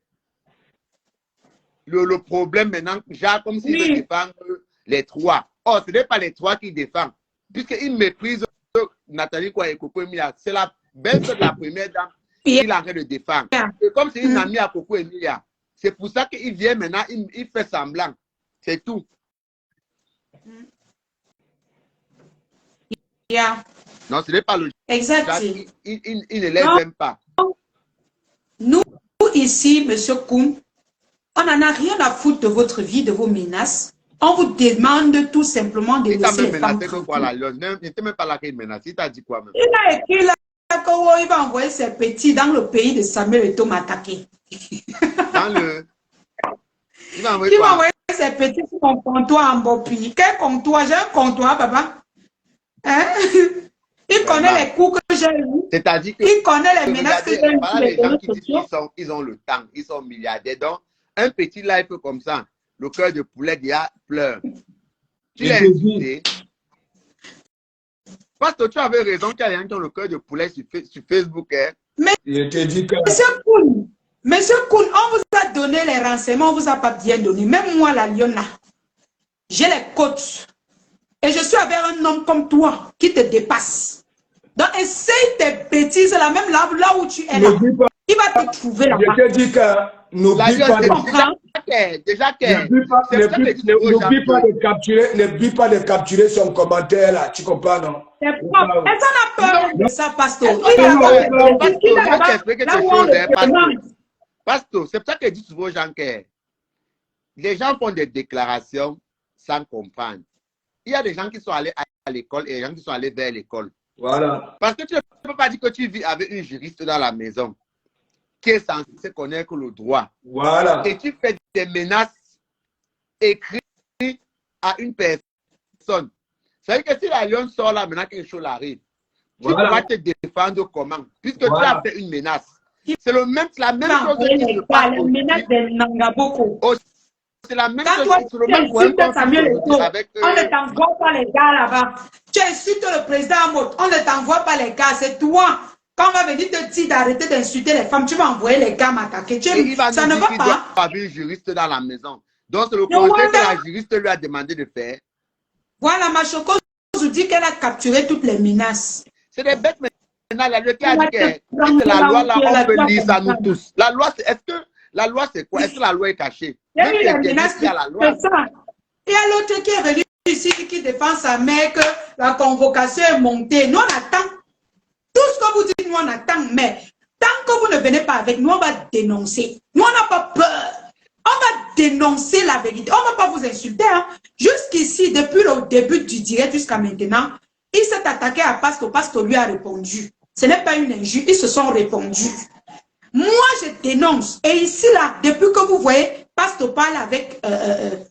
le problème maintenant, genre comme s'il veut défendre les trois. Or, ce n'est pas les trois qui défendent, puisqu'il méprise Nathalie Kwa et Coco Emilia. C'est la belle-sœur de la première dame qu'il est en train de défendre. Et comme c'est une amie à Coco Emilia, c'est pour ça qu'il vient maintenant, il fait semblant. C'est tout. Yeah. Non, ce n'est pas logique. Exact. Il ne les aime pas. Nous, ici, Monsieur Koum, on n'en a rien à foutre de votre vie, de vos menaces. On vous demande tout simplement de laisser les femmes tranquilles. Il n'était même pas là qu'il menace. Il t'a dit quoi même? Il a écrit là qu'il va envoyer ses petits dans le pays de Samuel Eto'o m'attaquer. Dans le... Il va envoyer ses petits sur mon comptoir en Bopi. Quel comptoir? J'ai un comptoir, papa. Hein? Il connaît les coups que j'ai eus. C'est-à-dire que... Il connaît les menaces que j'ai eues. Voilà les gens qui disent qu'ils ont le temps, ils sont milliardaires. Donc, un petit live comme ça, le cœur de poulet déjà pleure. Tu l'as insulté. Parce que tu avais raison qu'il y a des gens qui ont le cœur de poulet sur Facebook. Hein? Mais, Monsieur Koun, on vous a donné les renseignements, on ne vous a pas bien donné. Même moi, la lionne là, j'ai les côtes. Et je suis avec un homme comme toi qui te dépasse. Donc, essaye tes bêtises là, même là où tu es là. Il va te trouver là-bas. Je te dis que n'oublie pas de capturer son commentaire là. Tu comprends, non? Est-ce qu'on a peur de ça, pasteur? Pasteur, c'est pour ça que je dis souvent aux gens que les gens font des déclarations sans comprendre. Il y a des gens qui sont allés à l'école et des gens qui sont allés vers l'école. Voilà. Parce que tu ne peux pas dire que tu vis avec une juriste dans la maison qui est censée connaître le droit. Voilà. Et tu fais des menaces écrites à une personne. C'est-à-dire que si la lionne sort là, maintenant quelque chose arrive, tu vas te défendre comment? Puisque tu as fait une menace. C'est la même chose qui se passe. Les menaces de Nangaboko. C'est la même chose. Quand toi, tu insultes Samuel Eto'o, on ne t'envoie pas les gars là-bas. Tu insultes le président Amot, on ne t'envoie pas les gars. C'est toi. Quand on va venir te dire d'arrêter d'insulter les femmes, tu vas envoyer les gars m'attaquer. Ça ne va pas. Il doit avoir une juriste dans la maison. Donc, c'est le conseil que la juriste lui a demandé de faire. Voilà, ma Choco nous dit qu'elle a capturé toutes les menaces. C'est des bêtes maintenant. La loi qui a dit que c'est la loi là, on peut lire ça nous tous. La loi, est-ce que la loi c'est quoi? Est-ce que la loi est cachée? Il y a la loi. Il y a l'autre qui est venu ici qui défend sa mère que la convocation est montée. Nous on attend. Tout ce que vous dites, nous on attend. Mais tant que vous ne venez pas avec nous, on va dénoncer. Nous on n'a pas peur. On va dénoncer la vérité. On ne va pas vous insulter. Hein. Jusqu'ici, depuis le début du direct jusqu'à maintenant, il s'est attaqué à Pastor. Pastor lui a répondu. Ce n'est pas une injure. Ils se sont répondus. Moi, je dénonce. Et ici, là, depuis que vous voyez, Pastor parle avec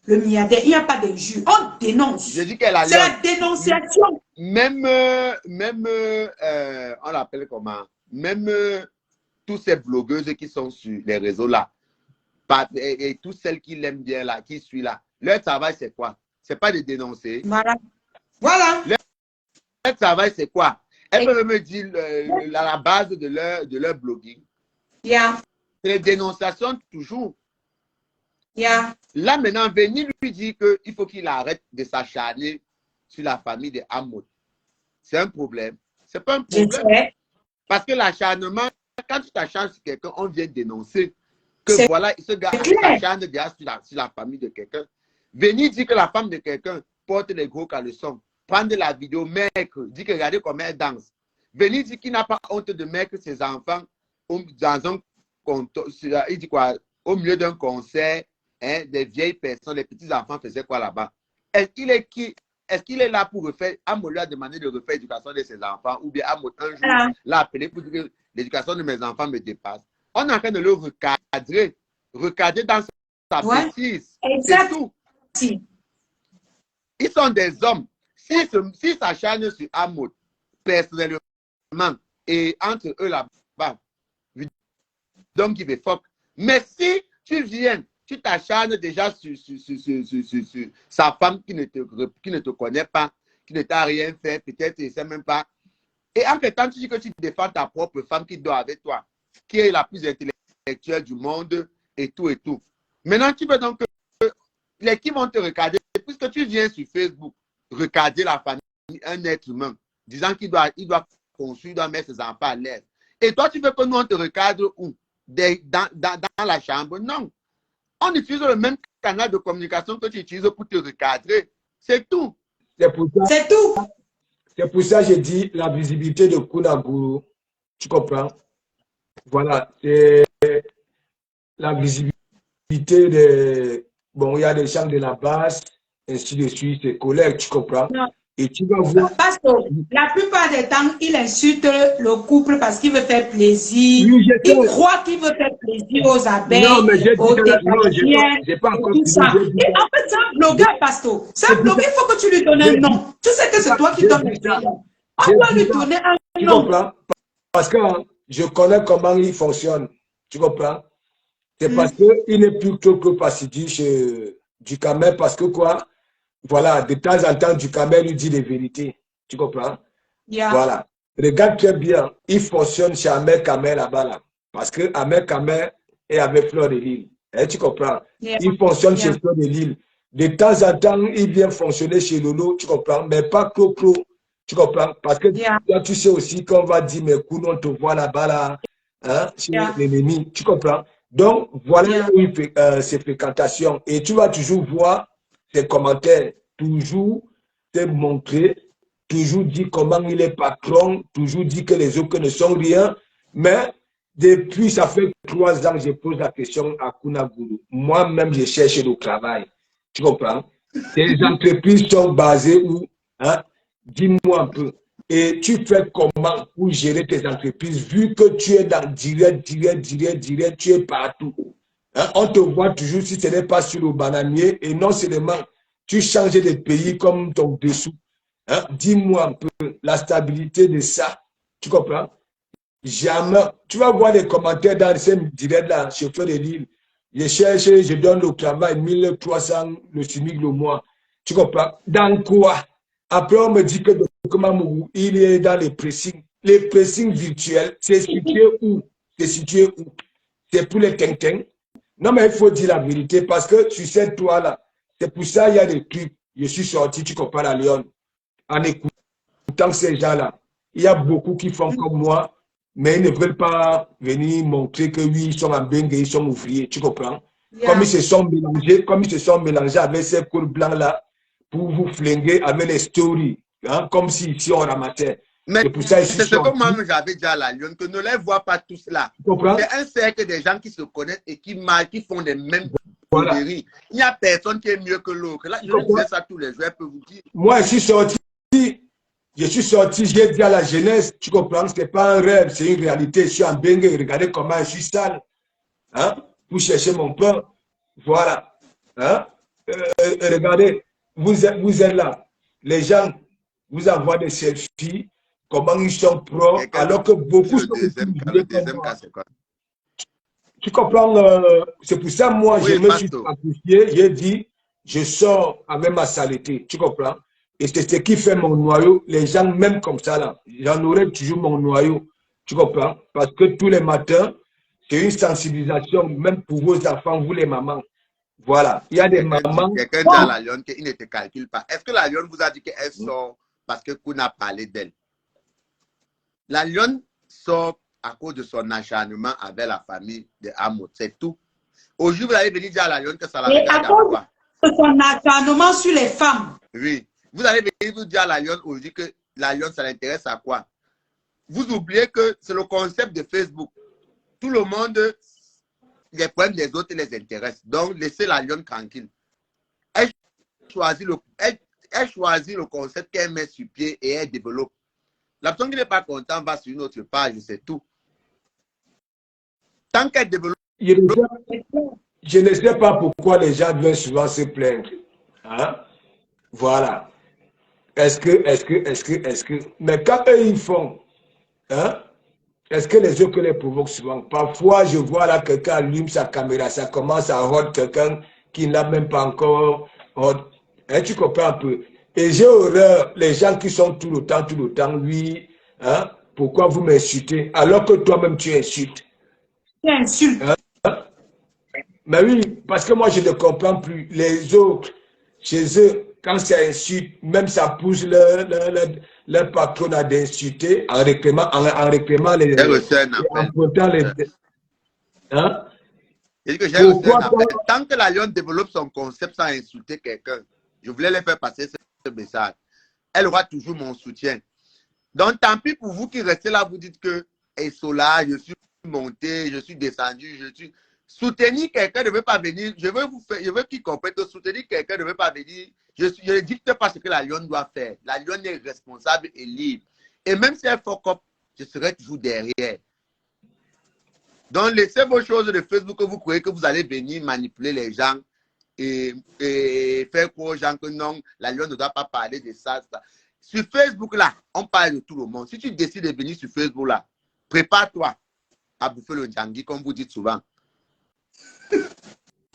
le milliardaire, il n'y a pas d'injure. On dénonce. C'est la dénonciation. Même on l'appelle comment? Même tous ces blogueuses qui sont sur les réseaux là, et toutes celles qui l'aiment bien là, qui suivent là, leur travail c'est quoi? C'est pas de dénoncer. Voilà. Leur travail c'est quoi? Elles peuvent me dire la base de leur blogging. Yeah. C'est les dénonciations toujours. Yeah. Là maintenant, venir lui dire qu'il faut qu'il arrête de s'acharner sur la famille de Amot. C'est un problème. C'est pas un problème. Parce que l'acharnement, quand tu t'acharnes sur quelqu'un, on vient dénoncer que voilà, ce gars s'acharne déjà sur la famille de quelqu'un. Venir dire que la femme de quelqu'un porte les gros caleçons, prendre la vidéo, maigre, dire que regardez comment elle danse. Venir dire qu'il n'a pas honte de mettre ses enfants dans un il dit quoi, au milieu d'un concert, hein, des vieilles personnes, les petits-enfants faisaient quoi là-bas? Est-ce qu'il est qui? Est-ce qu'il est là pour refaire? Amot lui a demandé de refaire l'éducation de ses enfants, ou bien Amot un jour l'a appelé pour dire que l'éducation de mes enfants me dépasse. On est en train de le recadrer dans sa bêtise. C'est tout. Ils sont des hommes. S'ils s'acharnent sur Ahmed, personnellement, et entre eux là-bas, donc give a fuck. Mais si tu viens, tu t'acharnes déjà sur sa femme qui ne te connaît pas, qui ne t'a rien fait, peut-être ne sait même pas. Et en fait, tu dis que tu défends ta propre femme qui dort avec toi, qui est la plus intellectuelle du monde, et tout, et tout. Maintenant, tu veux donc que les qui vont te regarder, puisque tu viens sur Facebook, regarder la famille, un être humain, disant qu'il doit construire, il doit mettre ses enfants à l'aise. Et toi, tu veux que nous, on te recadre où? Dans la chambre? Non. On utilise le même canal de communication que tu utilises pour te recadrer. C'est tout. C'est pour ça. C'est tout. C'est pour ça que j'ai dit la visibilité de Kunaguru. Tu comprends? Voilà. C'est la visibilité de... Bon, il y a des gens de la base, ainsi de suite, des collègues, tu comprends? Non. Et tu vas voir... Parce que la plupart des temps, il insulte le couple parce qu'il veut faire plaisir. Oui, Il croit qu'il veut faire plaisir aux abeilles, non, mais j'ai dit aux que j'ai pas encore tout fini, ça. j'ai dit Et en fait, c'est un blogueur, Pastor. C'est un blogueur, il faut que tu lui donnes un nom. Tu sais que c'est toi qui donnes le nom. On doit lui donner un tu nom. comprends? Parce que je connais comment il fonctionne. Tu comprends? C'est parce qu'il n'est plus que fastidieux chez Ducamel, parce que quoi? Voilà, de temps en temps, Ducamel lui dit les vérités. Tu comprends? Yeah. Voilà. Regarde très bien, il fonctionne chez Ahmed Kamel là-bas, là. Parce que Ahmed Kamel est avec Fleur de Lille. Tu comprends? Yeah. Il fonctionne chez Fleur de Lille. De temps en temps, il vient fonctionner chez Lolo, tu comprends? Mais pas trop. Tu comprends? Parce que toi, tu sais aussi qu'on va dire, mais Kouno, on te voit là-bas, là, hein, chez l'ennemi. Tu comprends? Donc, voilà ses fréquentations. Et tu vas toujours voir ses commentaires, toujours te montrer, toujours dire comment il est patron, toujours dire que les autres ne sont rien. Mais depuis, ça fait 3 ans que je pose la question à Kunaguru. Moi-même, je cherche le travail. Tu comprends? Les entreprises sont basées où? Hein? Dis-moi un peu. Et tu fais comment pour gérer tes entreprises, vu que tu es dans direct, tu es partout. Hein? On te voit toujours si ce n'est pas sur le bananier, et non seulement tu changes de pays comme ton dessous. Hein? Dis-moi un peu la stabilité de ça. Tu comprends? Jamais. Tu vas voir les commentaires dans ces directs-là, chauffeur de Lille. Je cherche, je donne le travail, 1300 le SMIC le mois. Tu comprends? Dans quoi? Après, on me dit que comment il est dans les pressings. Les pressings virtuels, c'est situé où? C'est situé où? C'est pour les ting-ting. Non, mais il faut dire la vérité parce que tu sais, toi là, c'est pour ça qu'il y a des trucs. Je suis sorti, tu comprends, à Lyon, en écoutant ces gens-là. Il y a beaucoup qui font comme moi, mais ils ne veulent pas venir montrer que oui, ils sont en bengue, ils sont ouvriers, tu comprends? Comme ils se sont mélangés avec ces cols blancs-là, pour vous flinguer avec les stories, hein, comme si ici on ramassait. Mais c'est pour ça c'est ce que moi j'avais dit à la Lyon, que ne les vois pas tous là. C'est un cercle des gens qui se connaissent et qui font les mêmes poudreries. Il n'y a personne qui est mieux que l'autre. Là, je disais ça tous les jours, je peux vous dire. Moi, je suis sorti, j'ai dit à la jeunesse, tu comprends, ce n'est pas un rêve, c'est une réalité. Je suis en bengue, regardez comment je suis sale, hein, pour chercher mon pain. Voilà. Hein? Regardez. Vous êtes là. Les gens vous envoient des selfies, comment ils sont pros, alors que beaucoup sont le deuxième cas, c'est quoi? Tu comprends? C'est pour ça, moi, je me suis sacrifié. J'ai dit, je sors avec ma saleté. Tu comprends? Et c'est ce qui fait mon noyau. Les gens, même comme ça, là, j'en aurai toujours mon noyau. Tu comprends? Parce que tous les matins, c'est une sensibilisation, même pour vos enfants, vous les mamans. Voilà, il y a des mamans. Quelqu'un dit à la Lyon qu'il ne te calcule pas. Est-ce que la Lyon vous a dit qu'elle sort parce que Koun a parlé d'elle? La Lyon sort à cause de son acharnement avec la famille de Hamoud, c'est tout. Aujourd'hui, vous allez venir dire à la Lyon que ça la regarde à quoi? De son acharnement sur les femmes. Oui, vous allez venir vous dire à la Lyon aujourd'hui que la Lyon, ça l'intéresse à quoi? Vous oubliez que c'est le concept de Facebook. Tout le monde, les problèmes des autres les intéressent. Donc, laissez la Lyon tranquille. Elle choisit le concept qu'elle met sur pied et elle développe. La personne qui n'est pas content va sur une autre page, c'est tout. Tant qu'elle développe... Je ne sais pas pourquoi les gens viennent souvent se plaindre. Hein? Voilà. Est-ce que, mais quand eux ils font, hein, est-ce que les autres les provoquent souvent? Parfois, je vois là quelqu'un allume sa caméra, ça commence à hot quelqu'un qui n'a même pas encore hot. Hein, tu comprends un peu? Et j'ai horreur, les gens qui sont tout le temps, oui, hein, pourquoi vous m'insultez alors que toi-même tu insultes? Tu insultes. Hein? Mais oui, parce que moi je ne comprends plus. Les autres, chez eux, quand ça insulte, même ça pousse leur patron à d'insulter en réclamant, les. J'ai reçu un En appel. pointant les. Hein? J'ai dit que j'ai reçu un Pourquoi appel. Tant que la lionne développe son concept sans insulter quelqu'un, je voulais les faire passer ce message. Elle aura toujours mon soutien. Donc, tant pis pour vous qui restez là, vous dites que Sola, je suis monté, je suis descendu, je suis. Soutenir quelqu'un ne veut pas venir. Je veux qu'ils comprennent que soutenir quelqu'un ne veut pas venir. Je ne dicte pas ce que la lionne doit faire. La lionne est responsable et libre. Et même si elle fuck up, je serai toujours derrière. Donc, laissez vos choses de Facebook que vous croyez que vous allez venir manipuler les gens et faire croire aux gens que non, la lionne ne doit pas parler de ça. Sur Facebook, là, on parle de tout le monde. Si tu décides de venir sur Facebook, là, prépare-toi à bouffer le djangui, comme vous dites souvent.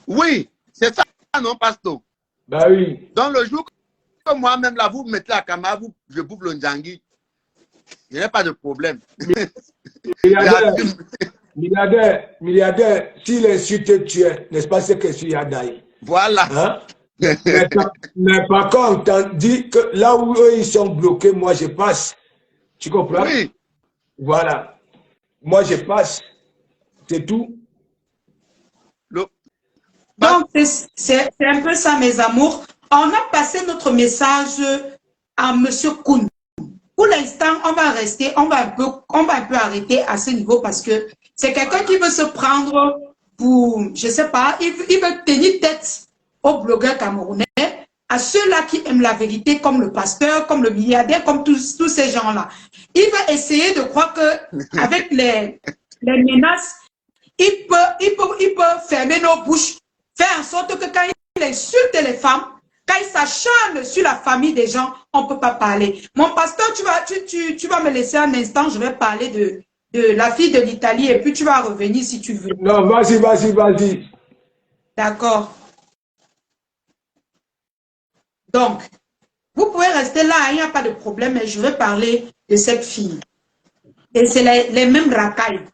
Oui, c'est ça, non, pasteur? Bah oui. Donc, le jour que moi-même, là, vous mettez la caméra, je bouffe le djangui, il n'y a pas de problème. Milliardaire, s'il insulte tu es, n'est-ce pas ce que tu as d'ailleurs? Voilà. Hein? Mais par contre, on dit que là où eux ils sont bloqués, moi je passe. Tu comprends? Oui. Voilà. Moi je passe. C'est tout. Donc, c'est un peu ça, mes amours. On a passé notre message à M. Koun. Pour l'instant, on va rester, on va un peu arrêter à ce niveau parce que c'est quelqu'un qui veut se prendre pour, je ne sais pas, il veut tenir tête aux blogueurs camerounais, à ceux-là qui aiment la vérité, comme le pasteur, comme le milliardaire, comme tous ces gens-là. Il va essayer de croire qu'avec les menaces, il peut fermer nos bouches, faire en sorte que quand il insulte les femmes, quand il s'acharne sur la famille des gens, on ne peut pas parler. Mon pasteur, tu vas me laisser un instant, je vais parler de la fille de l'Italie et puis tu vas revenir si tu veux. Non, vas-y. D'accord. Donc, vous pouvez rester là, il n'y a pas de problème, mais je vais parler de cette fille. Et c'est les mêmes racailles.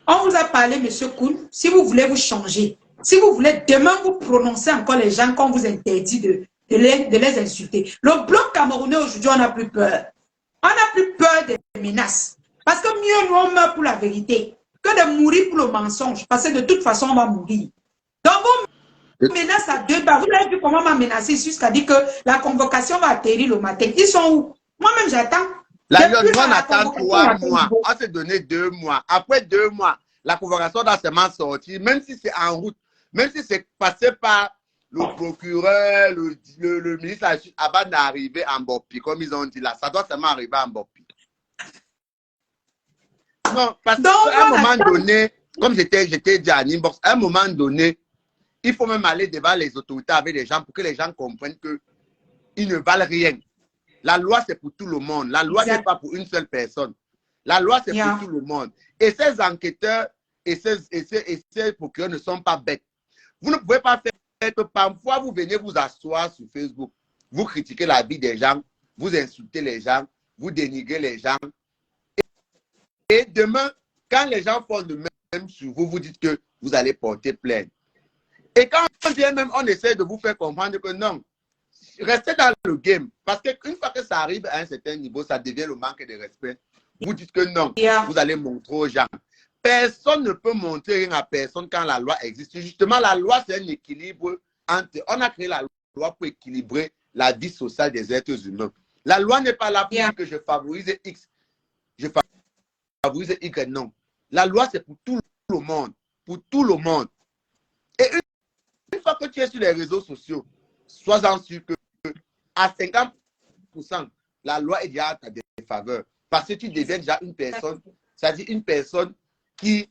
On vous a parlé, M. Koun, si vous voulez vous changer, si vous voulez demain vous prononcer encore les gens qu'on vous interdit de les insulter. Le bloc camerounais aujourd'hui, on n'a plus peur. On n'a plus peur des menaces. Parce que mieux nous on meurt pour la vérité que de mourir pour le mensonge. Parce que de toute façon, on va mourir. Donc, vos menaces à deux bas, vous avez vu comment on m'a menacé jusqu'à dire que la convocation va atterrir le matin. Ils sont où? Moi-même, j'attends. La lionne, on attend 3 mois. On s'est donné 2 mois. Après 2 mois, la convocation doit seulement sortir, même si c'est en route, même si c'est passé par le procureur, le ministre avant d'arriver en Bopi, comme ils ont dit là, ça doit seulement arriver en Bopi. Non, parce qu'à un moment donné, comme j'étais dit à Nimbox, à un moment donné, il faut même aller devant les autorités avec les gens pour que les gens comprennent qu'ils ne valent rien. La loi, c'est pour tout le monde. La loi n'est pas pour une seule personne. La loi, c'est pour tout le monde. Et ces enquêteurs et ces procureurs ne sont pas bêtes. Vous ne pouvez pas faire que parfois vous venez vous asseoir sur Facebook, vous critiquez la vie des gens, vous insultez les gens, vous dénigrez les gens. Et demain, quand les gens font de même sur vous, vous dites que vous allez porter plainte. Et quand on vient même, on essaie de vous faire comprendre que non, restez dans le game. Parce qu'une fois que ça arrive à un certain niveau, ça devient le manque de respect. Vous dites que non, vous allez montrer aux gens. Personne ne peut montrer rien à personne quand la loi existe. Justement, la loi, c'est un équilibre entre... On a créé la loi pour équilibrer la vie sociale des êtres humains. La loi n'est pas là pour dire que je favorise X, je favorise Y, non. La loi, c'est pour tout le monde. Pour tout le monde. Et une fois que tu es sur les réseaux sociaux, sois-en sûr que à 50%, la loi est déjà à ta défaveur. Parce que tu deviens déjà une personne, c'est-à-dire une personne qui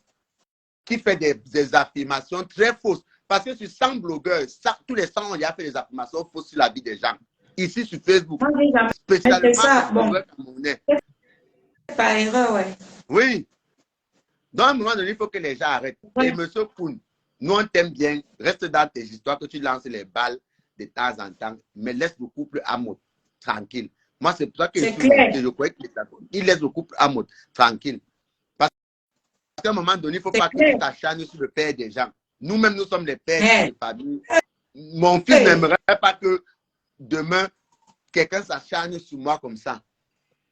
fait des affirmations très fausses. Parce que sur 100 blogueurs, tous les 100 ont déjà fait des affirmations fausses sur la vie des gens. Ici sur Facebook, spécialement ça, sur bon. Camerounais. Par erreur, ouais. Oui. Dans un moment donné, il faut que les gens arrêtent. Ouais. Et monsieur Koun, nous on t'aime bien, reste dans tes histoires, que tu lances les balles de temps en temps, mais laisse le couple amour tranquille. Moi, c'est pour ça que je croyais qu'il laisse le couple amour tranquille. Parce qu'à un moment donné, il ne faut pas que tu t'acharnes sur le père des gens. Nous-mêmes, nous sommes les pères de famille. Mon fils n'aimerait pas que demain, quelqu'un s'acharne sur moi comme ça.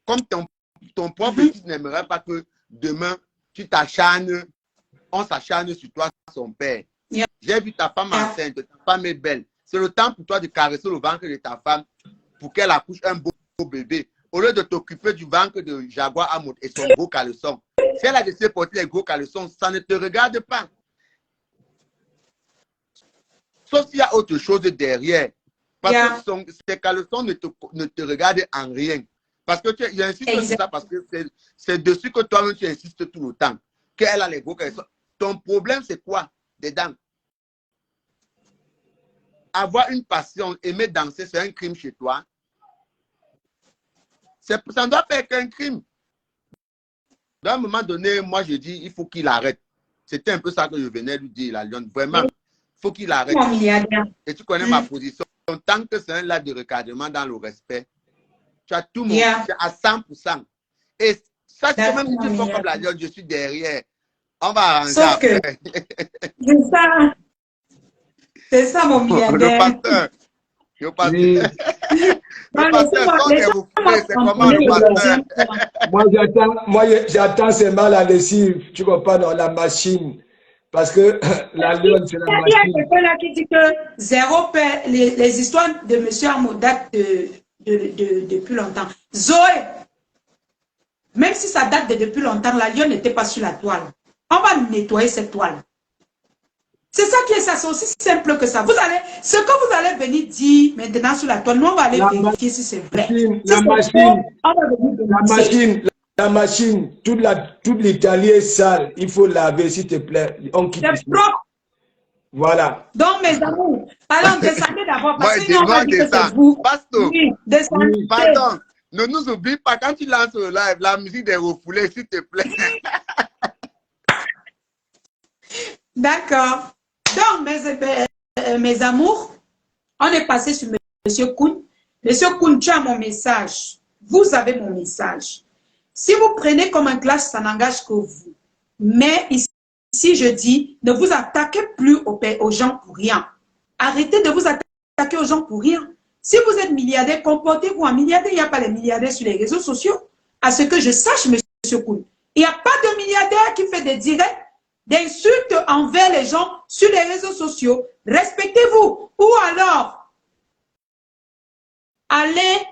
Comme ton propre fils n'aimerait pas que demain, tu t'acharnes, on s'acharne sur toi, son père. J'ai vu ta femme enceinte, ta femme est belle. C'est le temps pour toi de caresser le ventre de ta femme pour qu'elle accouche un beau bébé. Au lieu de t'occuper du ventre de Jaguar Amoud et son gros caleçon. Si elle a décidé de porter les gros caleçons, ça ne te regarde pas. Sauf s'il y a autre chose derrière. Parce que ces caleçons ne te regardent en rien. Parce que j'insiste sur ça parce que c'est dessus que toi-même tu insistes tout le temps. Qu'elle a les gros caleçons. Ton problème, c'est quoi dedans? Avoir une passion, aimer danser, c'est un crime chez toi. Ça ne doit pas être un crime. Dans un moment donné, moi je dis, il faut qu'il arrête. C'était un peu ça que je venais lui dire, la lionne. Vraiment, il faut qu'il arrête. Et tu connais ma position. Tant que c'est un là de recadrement dans le respect, tu as tout mon à 100%. Et ça, c'est même si tu fais comme la lionne, je suis derrière. On va arranger après. C'est ça. C'est ça, mon milliardaire. Le pasteur. Le pasteur, c'est comment le pasteur? Moi, j'attends seulement la lessive, tu comprends, dans la machine. Parce que la lionne, c'est la machine. Il y a quelqu'un là qui dit que zéro père, les histoires de M. Amoud datent depuis longtemps. Zoé, même si ça date de depuis longtemps, la lionne n'était pas sur la toile. On va nettoyer cette toile. C'est ça qui est ça, c'est aussi simple que ça. Ce que vous allez venir dire maintenant sur la toile, nous on va aller vérifier si c'est vrai. La machine, toute l'Italie est sale. Il faut laver, s'il te plaît. On quitte ici. Voilà. Donc, mes amours, allons descendez d'abord. Parce que sinon, on va dire que c'est vous. Pastor, oui, descendez. Pardon, ne nous oublie pas quand tu lances le live, la musique des refoulés, s'il te plaît. D'accord. Donc, mes amours, on est passé sur M. Koun. M. Koun, tu as mon message. Vous avez mon message. Si vous prenez comme un clash, ça n'engage que vous. Mais ici, je dis, ne vous attaquez plus aux gens pour rien. Arrêtez de vous attaquer aux gens pour rien. Si vous êtes milliardaire, comportez-vous en milliardaire. Il n'y a pas de milliardaires sur les réseaux sociaux. À ce que je sache, M. Koun. Il n'y a pas de milliardaire qui fait des directs d'insultes envers les gens sur les réseaux sociaux. Respectez-vous. Ou alors, allez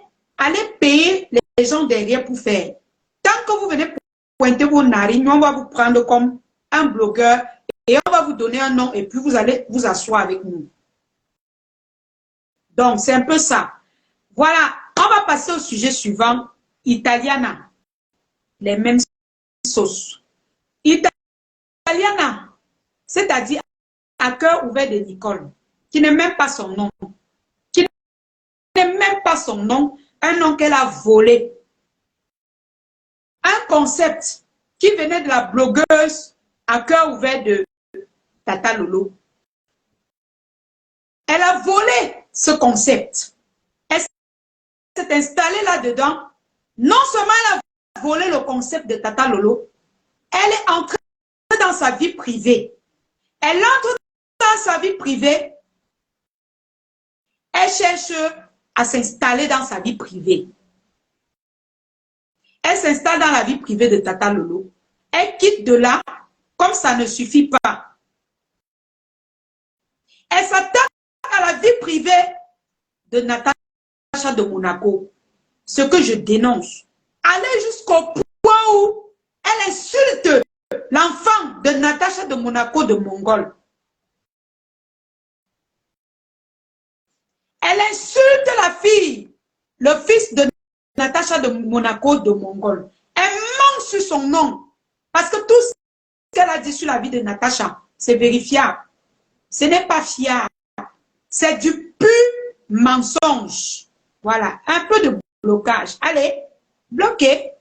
payer les gens derrière pour faire. Tant que vous venez pointer vos narines, on va vous prendre comme un blogueur et on va vous donner un nom et puis vous allez vous asseoir avec nous. Donc, c'est un peu ça. Voilà, on va passer au sujet suivant. Italiana. Les mêmes sauces. Italiana, c'est-à-dire à cœur ouvert de Nicole, qui n'est même pas son nom. Qui n'est même pas son nom. Un nom qu'elle a volé. Un concept qui venait de la blogueuse à cœur ouvert de Tata Lolo. Elle a volé ce concept. Elle s'est installée là-dedans. Non seulement elle a volé le concept de Tata Lolo, elle est entrée dans sa vie privée. Elle entre dans sa vie privée. Elle cherche à s'installer dans sa vie privée. Elle s'installe dans la vie privée de Tata Lolo. Elle quitte de là, comme ça ne suffit pas. Elle s'attaque à la vie privée de Natacha de Monaco. Ce que je dénonce. Aller jusqu'au point où elle insulte l'enfant de Natacha de Monaco de Mongol. Elle insulte la fille, le fils de Natacha de Monaco de Mongol. Elle ment sur son nom. Parce que tout ce qu'elle a dit sur la vie de Natacha, c'est vérifiable. Ce n'est pas fiable. C'est du pur mensonge. Voilà, un peu de blocage. Allez, bloquez.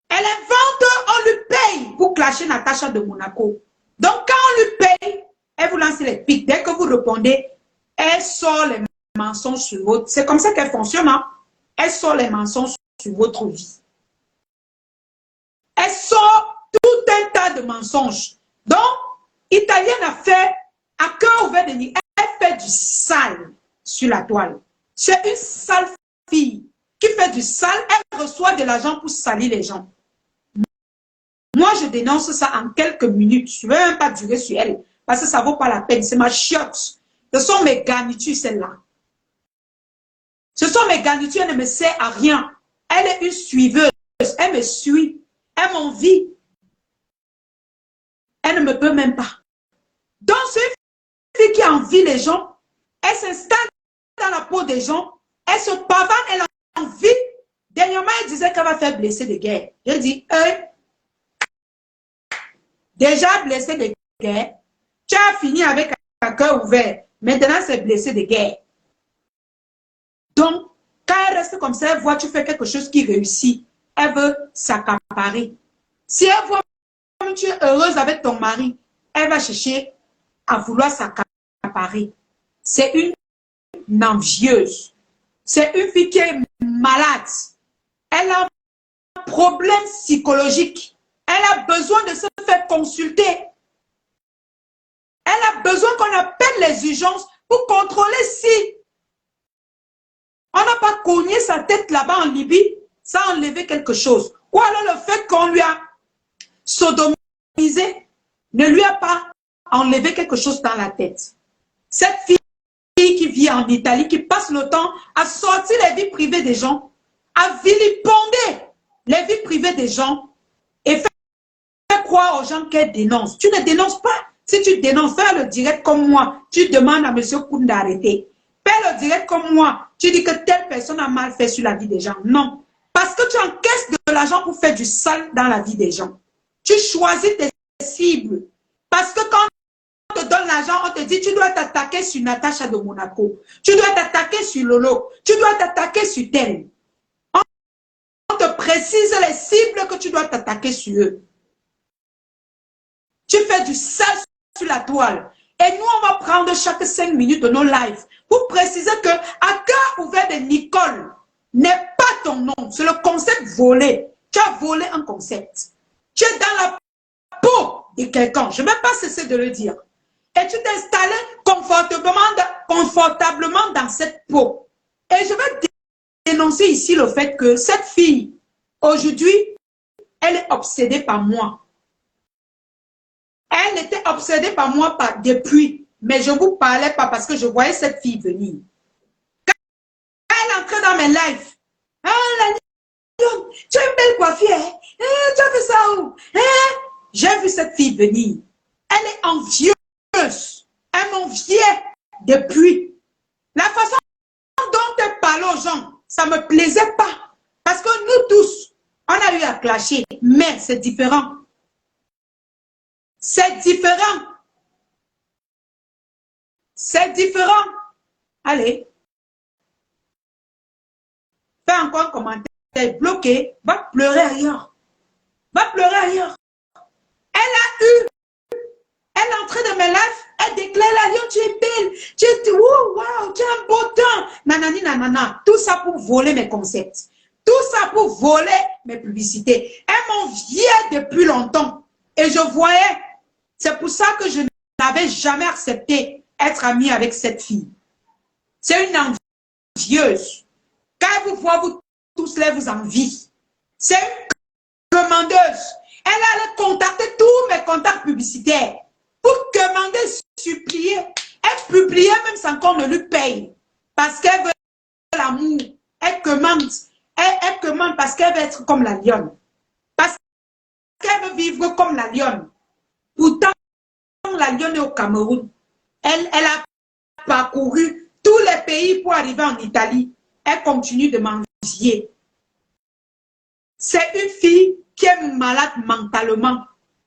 Elle invente, on lui paye pour clasher Natacha de Monaco. Donc, quand on lui paye, elle vous lance les pics. Dès que vous répondez, elle sort les mensonges sur votre... C'est comme ça qu'elle fonctionne. Hein? Elle sort les mensonges sur votre vie. Elle sort tout un tas de mensonges. Donc, Italienne a fait, à cœur ouvert de nuit, elle fait du sale sur la toile. C'est une sale fille qui fait du sale, elle reçoit de l'argent pour salir les gens. Moi, je dénonce ça en quelques minutes. Je ne vais même pas durer sur elle, parce que ça ne vaut pas la peine. C'est ma chiotte. Ce sont mes garnitures, celle-là. Ce sont mes garnitures, elle ne me sert à rien. Elle est une suiveuse. Elle me suit. Elle m'envie. Elle ne me peut même pas. Donc, c'est une fille qui envie les gens. Elle s'installe dans la peau des gens. Elle se pavane, elle a envie. Dernièrement, elle disait qu'elle va faire blesser de guerre. Je dis, déjà blessé de guerre, tu as fini avec un cœur ouvert. Maintenant, c'est blessé de guerre. Donc, quand elle reste comme ça, elle voit que tu fais quelque chose qui réussit. Elle veut s'accaparer. Si elle voit que tu es heureuse avec ton mari, elle va chercher à vouloir s'accaparer. C'est une envieuse. C'est une fille qui est malade. Elle a un problème psychologique. Elle a besoin de se faire consulter. Elle a besoin qu'on appelle les urgences pour contrôler si on n'a pas cogné sa tête là-bas en Libye, ça a enlevé quelque chose. Ou alors le fait qu'on lui a sodomisé ne lui a pas enlevé quelque chose dans la tête. Cette fille qui vit en Italie, qui passe le temps à sortir les vies privées des gens, à vilipender les vies privées des gens et faire croire aux gens qu'elle dénonce. Tu ne dénonces pas. Si tu dénonces, fais le direct comme moi. Tu demandes à M. Koun d'arrêter. Fais le direct comme moi. Tu dis que telle personne a mal fait sur la vie des gens. Non. Parce que tu encaisses de l'argent pour faire du sale dans la vie des gens. Tu choisis tes cibles. Parce que quand on te donne l'argent, on te dit tu dois t'attaquer sur Natacha de Monaco. Tu dois t'attaquer sur Lolo. Tu dois t'attaquer sur tel. On te précise les cibles que tu dois t'attaquer sur eux. Tu fais du sale sur la toile. Et nous, on va prendre chaque 5 minutes de nos lives pour préciser que à cœur ouvert de Nicole n'est pas ton nom. C'est le concept volé. Tu as volé un concept. Tu es dans la peau de quelqu'un. Je ne vais pas cesser de le dire. Et tu t'es installé confortablement dans cette peau. Et je vais dénoncer ici le fait que cette fille, aujourd'hui, elle est obsédée par moi. Elle était obsédée par moi depuis, mais je ne vous parlais pas parce que je voyais cette fille venir. Quand elle entrait dans mes lives, tu as une belle coiffure, hein? Tu as fait ça où? J'ai vu cette fille venir. Elle est envieuse. Elle m'enviait depuis. La façon dont elle parlait aux gens, ça ne me plaisait pas. Parce que nous tous, on a eu à clasher, mais c'est différent. C'est différent. C'est différent. Allez. Fais encore un commentaire. Bloqué. Va pleurer ailleurs. Va pleurer ailleurs. Elle est entrée dans mes lives. Elle déclare la Lyon, tu es belle. Tu es wow, tu as un beau temps. Nanani, nanana. Tout ça pour voler mes concepts. Tout ça pour voler mes publicités. Elle m'enviait depuis longtemps. Et je voyais. C'est pour ça que je n'avais jamais accepté être amie avec cette fille. C'est une envieuse. Quand elle vous voit, vous tous les vous envie. C'est une commandeuse. Elle allait contacter tous mes contacts publicitaires pour commander, supplier. Elle publiait même sans qu'on ne lui paye. Parce qu'elle veut l'amour. Elle commande. Elle commande parce qu'elle veut être comme la lionne. Parce qu'elle veut vivre comme la lionne. Pourtant, la lionne est au Cameroun. Elle a parcouru tous les pays pour arriver en Italie. Elle continue de m'envier. C'est une fille qui est malade mentalement.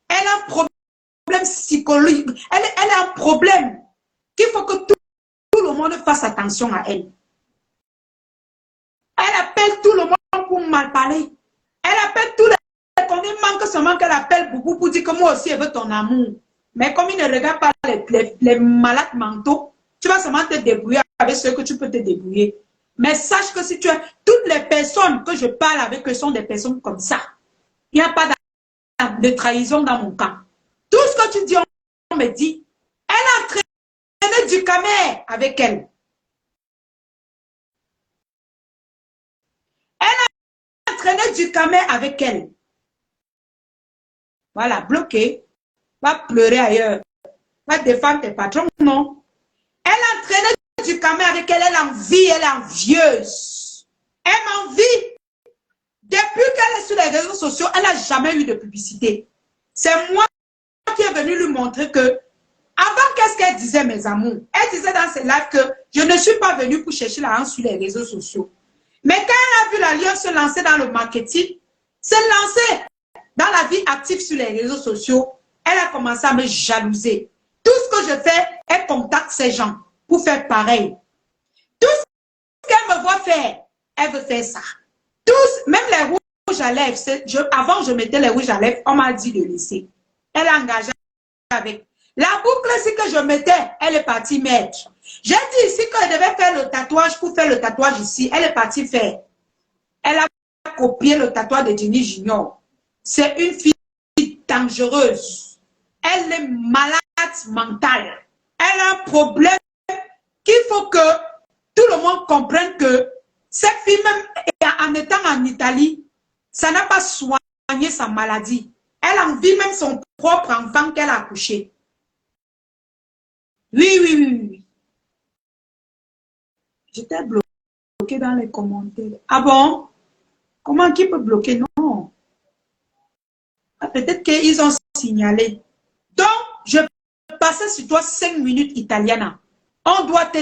Elle a un problème psychologique. Elle a un problème qu'il faut que tout le monde fasse attention à elle. Elle appelle tout le monde pour mal parler. Elle appelle tous les... Qu'on manque seulement qu'elle appelle beaucoup pour dire que moi aussi, elle veut ton amour. Mais comme il ne regarde pas les malades mentaux, tu vas seulement te débrouiller avec ceux que tu peux te débrouiller. Mais sache que si tu as... Toutes les personnes que je parle avec eux sont des personnes comme ça. Il n'y a pas de trahison dans mon cas. Tout ce que tu dis, on me dit, elle a entraîné du camé avec elle. Elle a entraîné du camé avec elle. Voilà, bloqué. Va pleurer ailleurs. Va défendre tes patrons, non. Elle a entraîné du camé avec elle. Elle envie, elle est envieuse. Elle m'envie. Depuis qu'elle est sur les réseaux sociaux, elle n'a jamais eu de publicité. C'est moi qui est venu lui montrer que, avant, qu'est-ce qu'elle disait, mes amours? Elle disait dans ses lives que je ne suis pas venue pour chercher l'argent sur les réseaux sociaux. Mais quand elle a vu la Lyon se lancer dans le marketing, se lancer dans la vie active sur les réseaux sociaux, elle a commencé à me jalouser. Tout ce que je fais, elle contacte ces gens pour faire pareil. Tout ce qu'elle me voit faire, elle veut faire ça. Tous, même les rouges à lèvres, avant je mettais les rouges à lèvres, on m'a dit de laisser. Elle a engagé avec. La boucle, c'est que je mettais, elle est partie mettre. J'ai dit ici qu'elle devait faire le tatouage pour faire le tatouage ici. Elle est partie faire. Elle a copié le tatouage de Jenny Junior. C'est une fille dangereuse. Elle est malade mentale. Elle a un problème qu'il faut que tout le monde comprenne que cette fille, même en étant en Italie, ça n'a pas soigné sa maladie. Elle envie même son propre enfant qu'elle a accouché. Oui. J'étais bloquée dans les commentaires. Ah bon? Comment qui peut bloquer? Non. Peut-être qu'ils ont signalé. Donc, je passais sur toi 5 minutes italienne. On doit te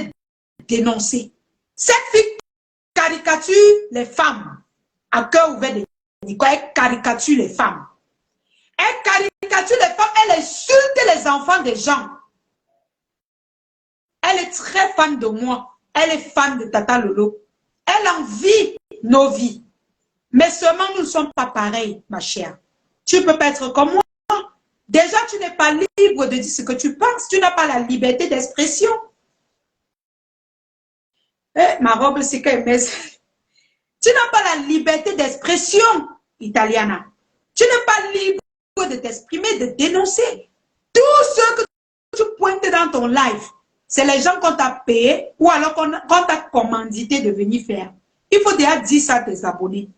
dénoncer. Cette fille caricature les femmes. À cœur ouvert de Nico, elle caricature les femmes. Elle caricature les femmes, elle insulte les enfants des gens. Elle est très fan de moi. Elle est fan de Tata Lolo. Elle envie nos vies. Mais seulement nous ne sommes pas pareils, ma chère. Tu ne peux pas être comme moi. Déjà, tu n'es pas libre de dire ce que tu penses. Tu n'as pas la liberté d'expression. Ma robe, c'est qu'elle met... Tu n'as pas la liberté d'expression, Italiana. Tu n'es pas libre de t'exprimer, de dénoncer. Tout ce que tu pointes dans ton live, c'est les gens qu'on t'a payé ou alors qu'on t'a commandité de venir faire. Il faut déjà dire ça à tes abonnés.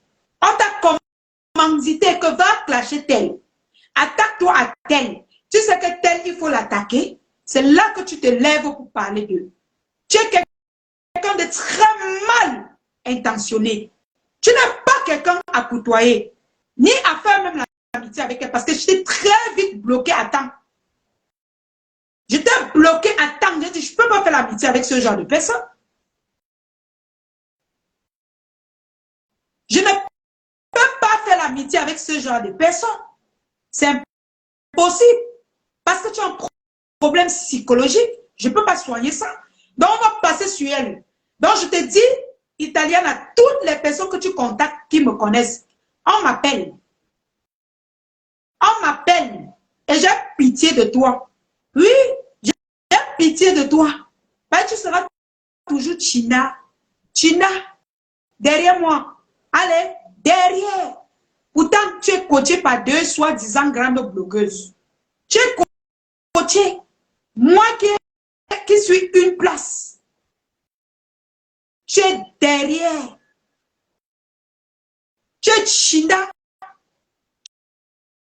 On t'a commandité que va clasher tel. Attaque-toi à tel. Tu sais que tel, il faut l'attaquer. C'est là que tu te lèves pour parler d'eux. Tu es quelqu'un de très mal intentionné. Tu n'as pas quelqu'un à côtoyer, ni à faire même l'amitié avec elle, parce que j'étais très vite bloqué à temps. J'étais bloqué à temps. J'ai dit, je ne peux pas faire l'amitié avec ce genre de personne. Je ne peux pas faire l'amitié avec ce genre de personne. C'est impossible. Parce que tu as un problème psychologique. Je ne peux pas soigner ça. Donc, on va passer sur elle. Donc, je te dis, Italienne, à toutes les personnes que tu contactes qui me connaissent, on m'appelle. On m'appelle. Et j'ai pitié de toi. Oui, j'ai pitié de toi. Mais tu seras toujours China. China, derrière moi. Allez, derrière. Pourtant, tu es coaché par deux soi-disant grandes blogueuses. Tu es coaché. Moi qui suis une place. Tu es derrière. Tu es China.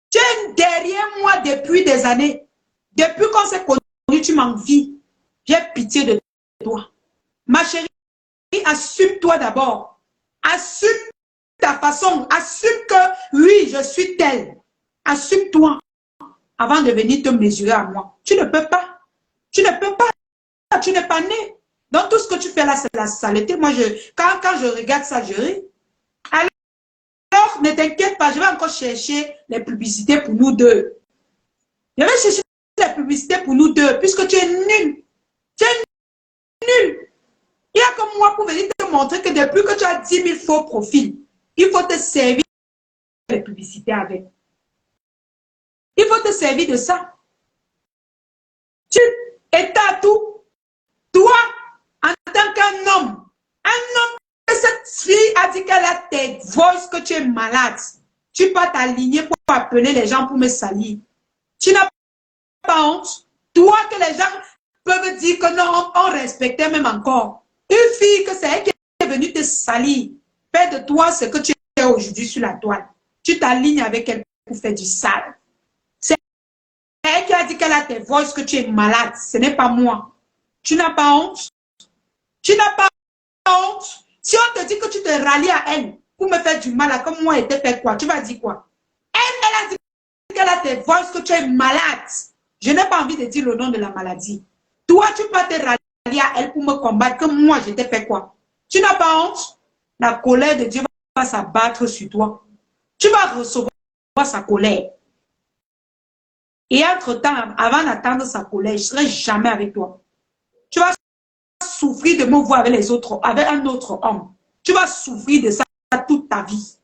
Tu es derrière moi depuis des années. Depuis qu'on s'est connu, tu m'envies. J'ai pitié de toi. Ma chérie, assume-toi d'abord. Assume ta façon. Assume que oui, je suis telle. Assume-toi avant de venir te mesurer à moi. Tu ne peux pas. Tu ne peux pas. Tu n'es pas né. Donc tout ce que tu fais là, c'est la saleté. Moi, quand je regarde ça, je ris. Alors, ne t'inquiète pas, je vais encore chercher les publicités pour nous deux. Je vais chercher les publicités pour nous deux, puisque tu es nul. Tu es nul. Il y a comme moi pour venir te montrer que depuis que tu as 10 000 faux profils, il faut te servir les publicités avec. Il faut te servir de ça. Tu étais tout. Toi, en tant qu'un homme, que cette fille a dit qu'elle a tes voices, que tu es malade. Tu peux t'aligner pour appeler les gens pour me salir. Tu n'as pas honte. Toi que les gens peuvent dire que non, on respectait même encore. Une fille que c'est elle qui est venue te salir. Fais de toi ce que tu es aujourd'hui sur la toile. Tu t'alignes avec elle pour faire du sale. C'est elle qui a dit qu'elle a tes voices, que tu es malade. Ce n'est pas moi. Tu n'as pas honte. Tu n'as pas honte. Si on te dit que tu te rallies à elle pour me faire du mal, comme moi, elle te fait quoi? Tu vas dire quoi? Elle a dit qu'elle a tes voices, que tu es malade. Je n'ai pas envie de dire le nom de la maladie. Toi, tu peux te rallier à elle pour me combattre, que moi, je t'ai fait quoi? Tu n'as pas honte? La colère de Dieu va s'abattre sur toi. Tu vas recevoir sa colère. Et entre-temps, avant d'attendre sa colère, je ne serai jamais avec toi. Tu vas souffrir de me voir avec les autres, avec un autre homme. Tu vas souffrir de ça toute ta vie.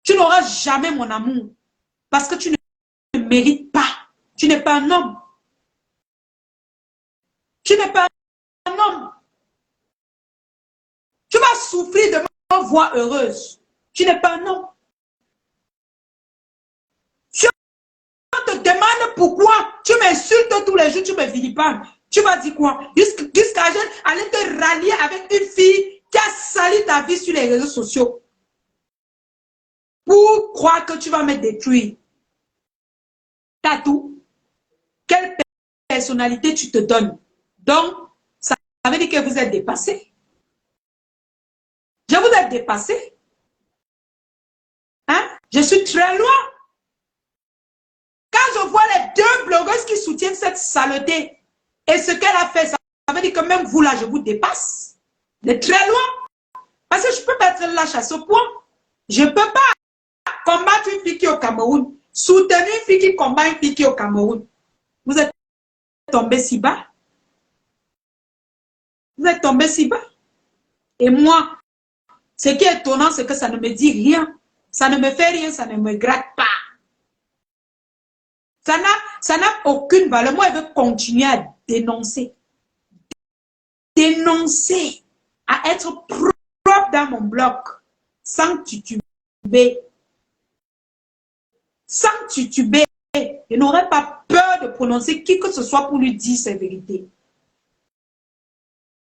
Tu n'auras jamais mon amour parce que tu ne mérites pas. Tu n'es pas un homme. Tu n'es pas un homme. Tu vas souffrir de me voir heureuse. Tu n'es pas un homme. Si on te demande pourquoi tu m'insultes tous les jours, tu me vilipends, tu vas dire quoi? Jusqu'à aller te rallier avec une fille qui a sali ta vie sur les réseaux sociaux pour croire que tu vas me détruire. T'as tout. Quelle personnalité tu te donnes? Donc, ça veut dire que vous êtes dépassé. Je vous ai dépassé. Hein? Je suis très loin. Quand je vois les deux blogueuses qui soutiennent cette saleté et ce qu'elle a fait, ça veut dire que même vous là, je vous dépasse. De très loin. Parce que je ne peux pas être lâche à ce point. Je ne peux pas combattre une fille qui est au Cameroun, soutenir une fille qui combat une fille qui est au Cameroun. Vous êtes tombé si bas. Vous êtes tombé si bas. Et moi, ce qui est étonnant, c'est que ça ne me dit rien. Ça ne me fait rien, ça ne me gratte pas. Ça n'a aucune valeur. Moi, je veux continuer à dénoncer. Dénoncer. À être propre dans mon bloc. Sans tituber. Sans tituber. Je n'aurais pas peur de prononcer qui que ce soit pour lui dire ses vérités.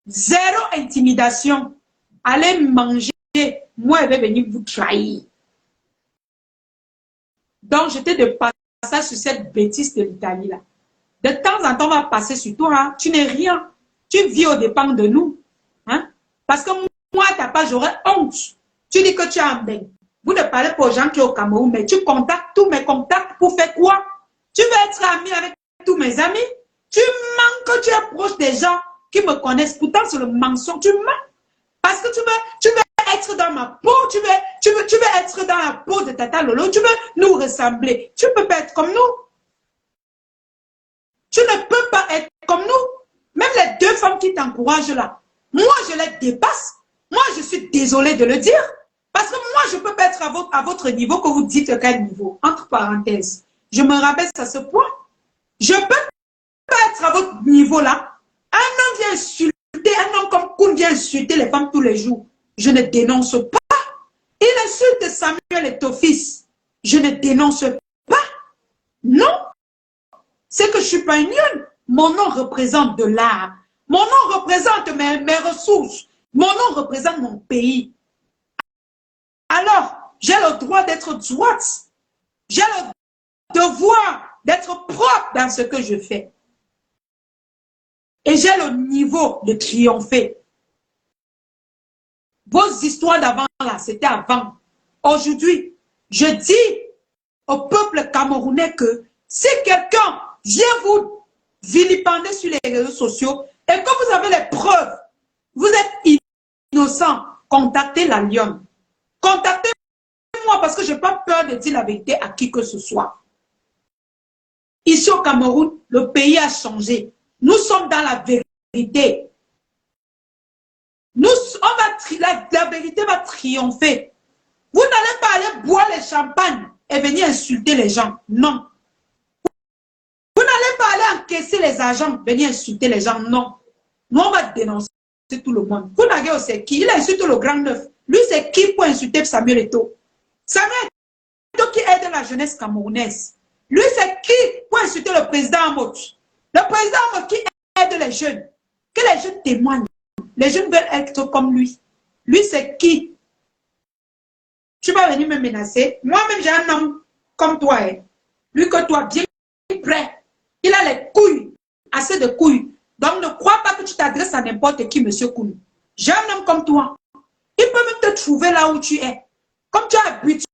Zéro intimidation. Allez manger. Moi, je vais venir vous trahir. Donc, j'étais de passage sur cette bêtise de l'Italie là. De temps en temps, on va passer sur toi. Hein. Tu n'es rien. Tu vis aux dépens de nous. Hein? Parce que moi, t'as pas, j'aurais honte. Tu dis que tu es en bain. Vous ne parlez pas aux gens qui sont au Cameroun, mais tu contactes tous mes contacts pour faire quoi? Tu veux être ami avec tous mes amis? Tu mens que tu es proche des gens qui me connaissent. Pourtant, c'est le mensonge. Tu mens. Parce que tu veux être dans ma peau, tu veux être dans la peau de Tata Lolo, tu veux nous ressembler. Tu ne peux pas être comme nous. Tu ne peux pas être comme nous. Même les deux femmes qui t'encouragent là, moi je les dépasse. Moi je suis désolée de le dire. Parce que moi je ne peux pas être à votre niveau que vous dites quel niveau. Entre parenthèses, je me rabaisse à ce point. Je ne peux pas être à votre niveau là. Un homme vient insulter, un homme comme Koun vient insulter les femmes tous les jours. Je ne dénonce pas. Il insulte Samuel et ton fils. Je ne dénonce pas. Non. C'est que je ne suis pas une lionne. Mon nom représente de l'art. Mon nom représente mes ressources. Mon nom représente mon pays. Alors, j'ai le droit d'être droite. J'ai le devoir d'être propre dans ce que je fais. Et j'ai le niveau de triompher. Vos histoires d'avant, là, c'était avant. Aujourd'hui, je dis au peuple camerounais que si quelqu'un vient vous vilipender sur les réseaux sociaux et que vous avez les preuves, vous êtes innocent, contactez la lionne. Contactez-moi parce que je n'ai pas peur de dire la vérité à qui que ce soit. ici au Cameroun, le pays a changé. Nous sommes dans la vérité. La vérité va triompher. Vous n'allez pas aller boire le champagne et venir insulter les gens. Non. Vous n'allez pas aller encaisser les agents, venir insulter les gens. Non. Nous, on va dénoncer tout le monde. Vous n'avez c'est qui? Il insulte le grand neuf. Lui, c'est qui pour insulter Samuel Eto'o? Samuel Eto'o qui aide la jeunesse camerounaise. Lui, c'est qui pour insulter le président Amot? Le président Amot qui aide les jeunes. Que les jeunes témoignent. Les jeunes veulent être comme lui. Lui, c'est qui? Tu vas venir me menacer. Moi-même, j'ai un homme comme toi. Hein. Lui que toi, bien prêt. Il a les couilles, assez de couilles. Donc, ne crois pas que tu t'adresses à n'importe qui, monsieur Kounou. J'ai un homme comme toi. Il peut même te trouver là où tu es. Comme tu as habitué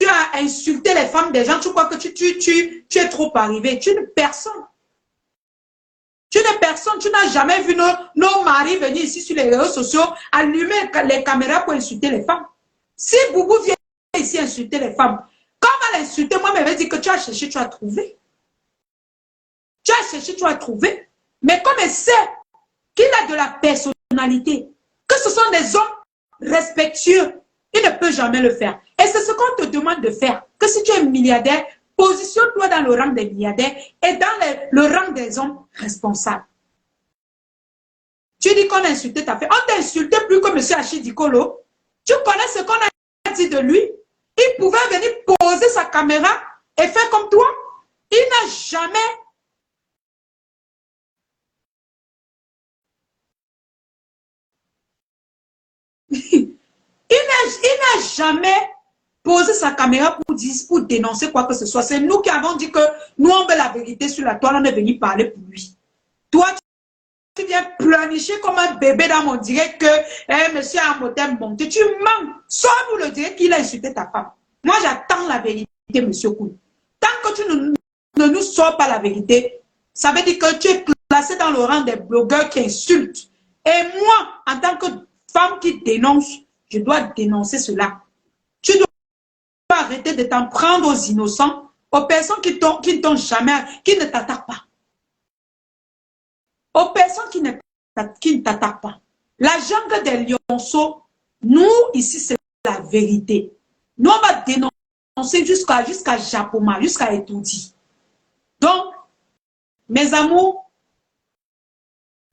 à insulter les femmes des gens, tu crois que tu es trop arrivé. Tu es une personne. Tu es une personne, tu n'as jamais vu nos maris venir ici sur les réseaux sociaux, allumer les caméras pour insulter les femmes. Si Boubou vient ici insulter les femmes, quand on va l'insulter, moi, je vais dire que tu as cherché, tu as trouvé. Tu as cherché, tu as trouvé. Mais comme il sait qu'il a de la personnalité, que ce sont des hommes respectueux, il ne peut jamais le faire. Et c'est ce qu'on te demande de faire. Que si tu es milliardaire, positionne-toi dans le rang des milliardaires et dans le rang des hommes responsables. Tu dis qu'on a insulté ta fille. On t'a insulté plus que M. Achidikolo. Tu connais ce qu'on a dit de lui? Il pouvait venir poser sa caméra et faire comme toi. Il n'a jamais... Il n'a jamais posé sa caméra pour dénoncer quoi que ce soit. C'est nous qui avons dit que nous, on veut la vérité sur la toile, on est venu parler pour lui. Toi, tu viens pleurnicher comme un bébé dans mon direct que monsieur Amotem monté. Tu mens. Sors-nous le direct qu'il a insulté ta femme. Moi, j'attends la vérité, monsieur Koun. Tant que tu ne nous sors pas la vérité, ça veut dire que tu es classé dans le rang des blogueurs qui insultent. Et moi, en tant que femme qui dénonce, je dois dénoncer cela. Tu dois arrêter de t'en prendre aux innocents, aux personnes qui ne t'attaquent pas. Aux personnes qui ne t'attaquent pas. La jungle des lionceaux, nous, ici, c'est la vérité. Nous, on va dénoncer jusqu'à Japoma, jusqu'à Etoudi. Donc, mes amours,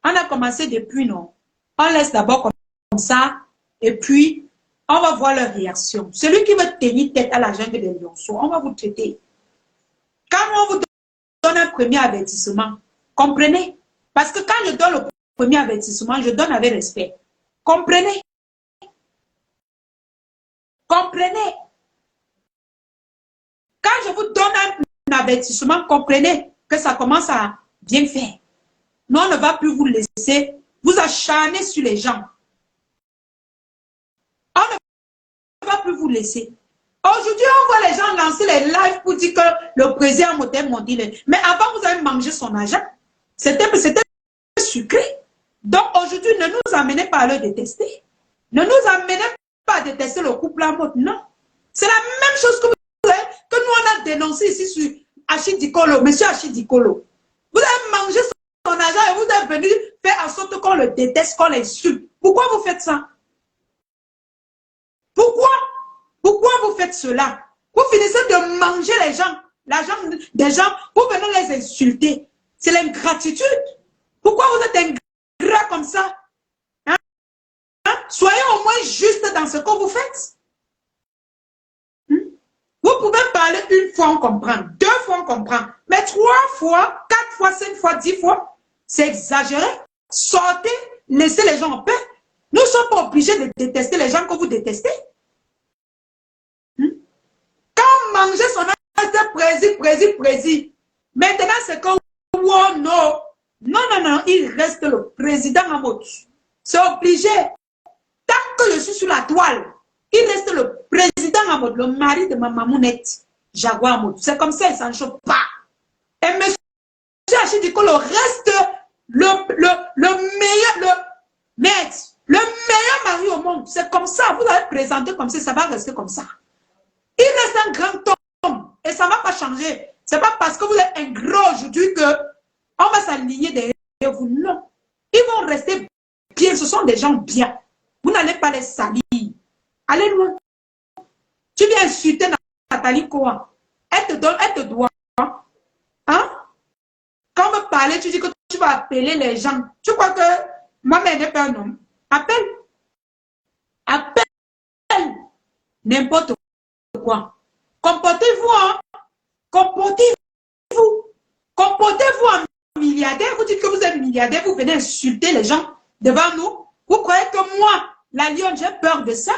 on a commencé depuis, non? On laisse d'abord comme ça, et puis, on va voir leur réaction. Celui qui veut tenir tête à la jungle des lionceaux, on va vous traiter. Quand on vous donne un premier avertissement, comprenez? Parce que quand je donne le premier avertissement, je donne avec respect. Comprenez? Comprenez? Quand je vous donne un avertissement, comprenez que ça commence à bien faire. Nous, on ne va plus vous laisser vous acharner sur les gens. On ne va plus vous laisser. Aujourd'hui, on voit les gens lancer les lives pour dire que le président Motem Mondile. Mais avant, vous avez mangé son argent. C'était sucré. Donc aujourd'hui, ne nous amenez pas à le détester. Ne nous amenez pas à détester le couple à mode. Non. C'est la même chose que nous on a dénoncé ici sur Achidikolo, monsieur Achidikolo. Vous avez mangé son argent et vous êtes venu faire en sorte qu'on le déteste, qu'on l'insulte. Pourquoi vous faites ça? Pourquoi vous faites cela? Vous finissez de manger les gens, l'argent des gens, vous venez les insulter. C'est l'ingratitude. Pourquoi vous êtes ingrat comme ça? Hein? Soyez au moins juste dans ce que vous faites. Vous pouvez parler une fois, on comprend. 2 fois, on comprend. Mais 3 fois, 4 fois, 5 fois, 10 fois, c'est exagéré. Sortez, laissez les gens en paix. Nous ne sommes pas obligés de détester les gens que vous détestez. Quand on mangeait son âge, président. Maintenant, c'est que, oh non. Non, il reste le président Amot. C'est obligé. Tant que je suis sur la toile, il reste le président Amot, le mari de ma mamounette, Jaguar Amot. C'est comme ça, il s'en choque pas. Et M. Achidikolo reste le meilleur mari au monde. C'est comme ça, vous l'avez présenté comme ça, ça va rester comme ça. Il reste un grand homme et ça ne va pas changer. C'est pas parce que vous êtes ingrat aujourd'hui que on va s'aligner derrière vous. Non. Ils vont rester bien. Ce sont des gens bien. Vous n'allez pas les salir. Allez loin. Tu viens insulter Nathalie Koa. Elle te doit. Hein? Quand on me parler, tu dis que tu vas appeler les gens. Tu crois que moi-même, n'est pas un homme? Appelle. Appelle. N'importe quoi. Comportez-vous, hein? Comportez-vous. Comportez-vous en milliardaire. Vous dites que vous êtes milliardaire. Vous venez insulter les gens devant nous. Vous croyez que moi, la lionne, j'ai peur de ça?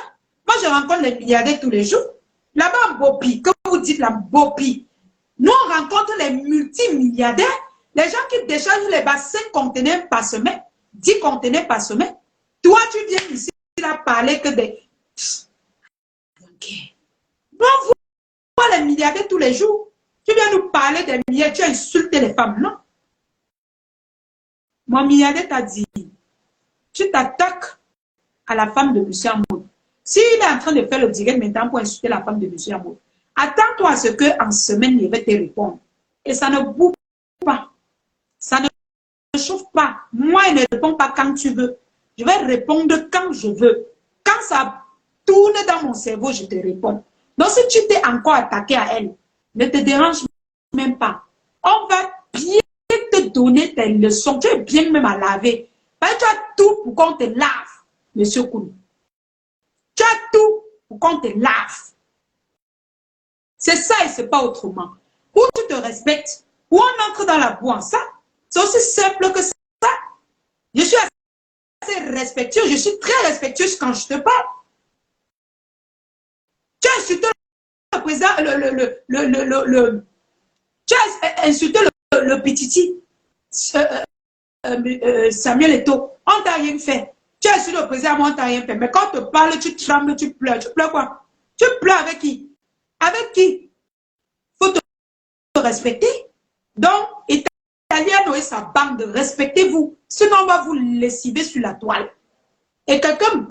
Moi, je rencontre les milliardaires tous les jours. Là-bas, en Bopi, que vous dites la Bopi, nous, on rencontre les multimilliardaires, les gens qui déchargent les bas 5 conteneurs par semaine, 10 conteneurs par semaine. Toi, tu viens ici là parler que des... Okay. Nous, on voit les milliardaires tous les jours. Tu viens nous parler des milliardaires, tu as insulté les femmes, non? Mon milliardaire t'a dit, tu t'attaques à la femme de M. Amoud. S'il est en train de faire le direct maintenant pour insulter la femme de M. Amoud, attends-toi à ce qu'en semaine, il va te répondre. Et ça ne bouge pas. Ça ne chauffe pas. Moi, il ne répond pas quand tu veux. Je vais répondre quand je veux. Quand ça tourne dans mon cerveau, je te réponds. Donc, si tu t'es encore attaqué à elle, ne te dérange même pas. On va bien te donner tes leçons. Tu es bien même à laver. Parce que tu as tout pour qu'on te lave, monsieur Koulou. Tu as tout pour qu'on te lave. C'est ça et c'est pas autrement. Ou tu te respectes, ou on entre dans la boue en ça. C'est aussi simple que ça. Je suis assez respectueuse, je suis très respectueuse quand je te parle. Tu as insulté le président, tu as insulté le petiti, Samuel Eto'o. On t'a rien fait. Tu as insulté le président, moi on t'a rien fait. Mais quand on te parle, tu trembles, tu pleures. Tu pleures quoi? Tu pleures avec qui? Avec qui? Faut te respecter. Donc, Italiano et sa bande, respectez-vous. Sinon, on va vous lessiver sur la toile. Et quelqu'un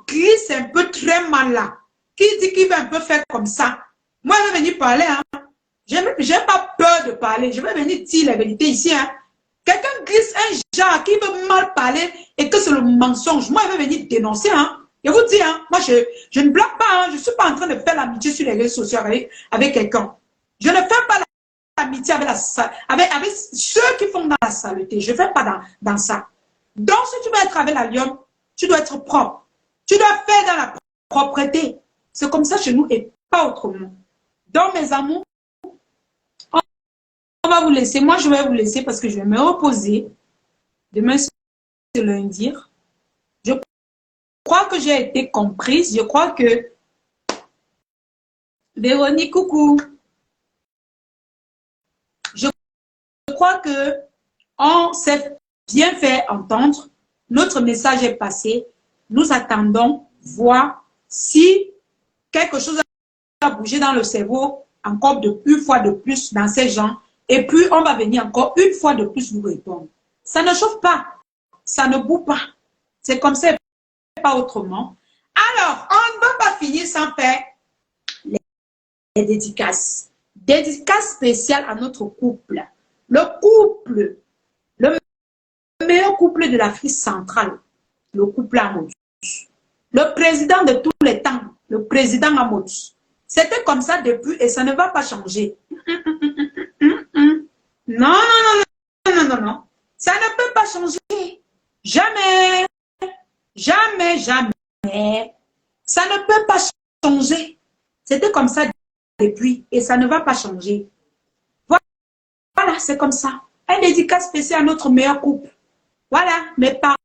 glisse un peu très mal là, qui dit qu'il va un peu faire comme ça. Moi, je vais venir parler. Hein. Je n'ai pas peur de parler. Je vais venir dire la vérité ici. Hein. Quelqu'un glisse un genre qui veut mal parler et que c'est le mensonge. Moi, je vais venir dénoncer. Hein. Je vous dis, hein, moi, je ne blague pas. Hein. Je ne suis pas en train de faire l'amitié sur les réseaux sociaux avec quelqu'un. Je ne fais pas l'amitié avec ceux qui font dans la saleté. Je ne fais pas dans ça. Donc, si tu veux être avec la lionne, tu dois être propre. Tu dois faire dans la propreté. C'est comme ça chez nous et pas autrement. Donc, mes amours, on va vous laisser. Moi, je vais vous laisser parce que je vais me reposer. Demain, c'est lundi. Je crois que j'ai été comprise. Je crois que... Véronique, coucou. Je crois que on s'est bien fait entendre. Notre message est passé. Nous attendons voir si quelque chose a bougé dans le cerveau encore une fois de plus dans ces gens. Et puis, on va venir encore une fois de plus vous répondre. Ça ne chauffe pas. Ça ne boue pas. C'est comme ça, pas autrement. Alors, on ne va pas finir sans faire les dédicaces. Dédicace spéciale à notre couple. Le couple, le meilleur couple de l'Afrique centrale. Le couple Amotus. Le président de tous les temps, le président Amotus. C'était comme ça depuis et ça ne va pas changer. Non, non, non, non, non, non. Ça ne peut pas changer. Jamais. Jamais, jamais. Ça ne peut pas changer. C'était comme ça depuis et ça ne va pas changer. Voilà, c'est comme ça. Un dédicace spécial à notre meilleur couple. Voilà, mes parents.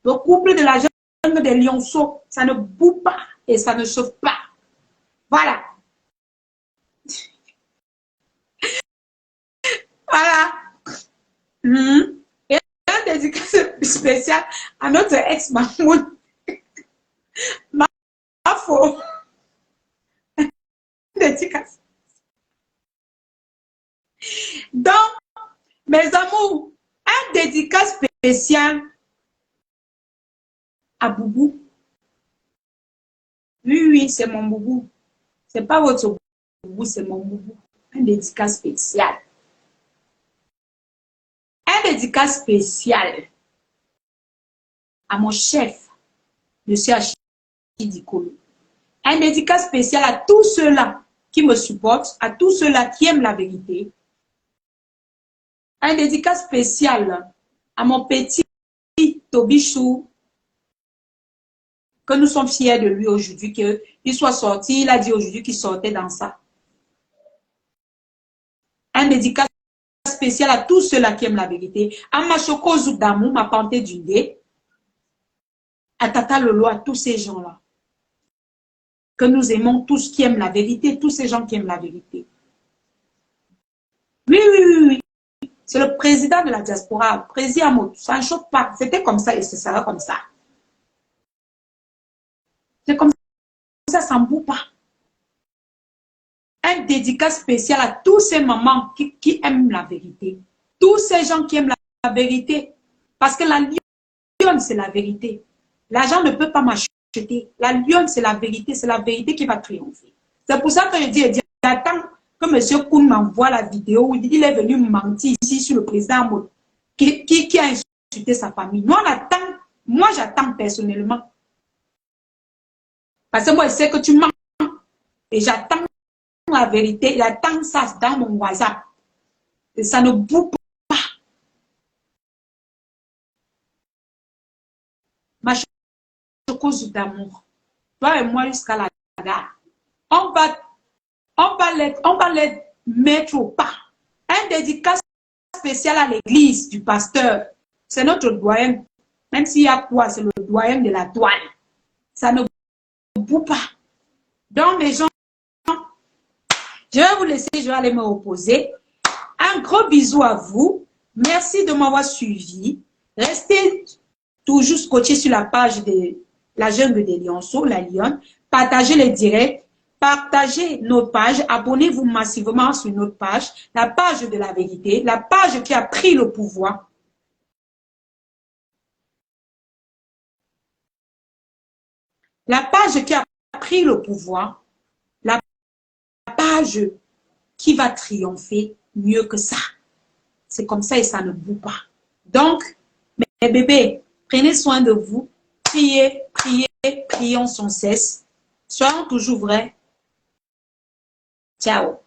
Le couple de la jeune des lionceaux. Ça ne boue pas et ça ne chauffe pas. Voilà. Voilà. Et un dédicace spécial à notre ex-Mahmoud. Mafo. Dédicace. Donc, mes amours, un dédicace spécial à Boubou. Oui, oui, c'est mon Boubou. C'est pas votre Boubou, c'est mon Boubou. Un dédicace spécial. Un dédicace spécial à mon chef, M. Achidi Kolo. Un dédicace spécial à tous ceux-là qui me supportent, à tous ceux-là qui aiment la vérité. Un dédicace spécial à mon petit Tobichou, que nous sommes fiers de lui aujourd'hui, qu'il soit sorti. Il a dit aujourd'hui qu'il sortait dans ça. Un dédicace spécial à tous ceux-là qui aiment la vérité. À Machoko Zoudamou, ma panté du dé. À Tata Lolo, à tous ces gens-là. Que nous aimons tous qui aiment la vérité, tous ces gens qui aiment la vérité. Oui, oui, oui, oui. C'est le président de la diaspora, président, ça ne choque pas. C'était comme ça et ce sera comme ça. C'est comme ça ne bouge pas. Un dédicace spécial à tous ces mamans qui aiment la vérité. Tous ces gens qui aiment la vérité. Parce que la lionne, c'est la vérité. L'argent ne peut pas m'acheter. La lionne, c'est la vérité qui va triompher. C'est pour ça que je dis, j'attends que M. Koun m'envoie la vidéo où il est venu mentir ici sur le président Amod, qui a insulté sa famille. Nous, on attend, moi, j'attends personnellement. Parce que moi, je sais que tu mens. Et j'attends la vérité. J'attends ça dans mon WhatsApp. Et ça ne bouge pas. Ma cause d'amour. Toi et moi jusqu'à la gare. On va les mettre au pas. Un dédicace spécial à l'église du pasteur. C'est notre doyen. Même s'il y a quoi, c'est le doyen de la douane. Ça ne bouge pas. Donc, les gens, je vais vous laisser, je vais aller me reposer. Un gros bisou à vous. Merci de m'avoir suivi. Restez toujours scotché sur la page de la Jungle des Lionceaux, la Lionne. Partagez les directs. Partagez notre page. Abonnez-vous massivement sur notre page. La page de la vérité. La page qui a pris le pouvoir. La page qui a pris le pouvoir. La page qui va triompher mieux que ça. C'est comme ça et ça ne bouge pas. Donc, mes bébés, prenez soin de vous. Priez, priez, prions sans cesse. Soyons toujours vrais. Ciao.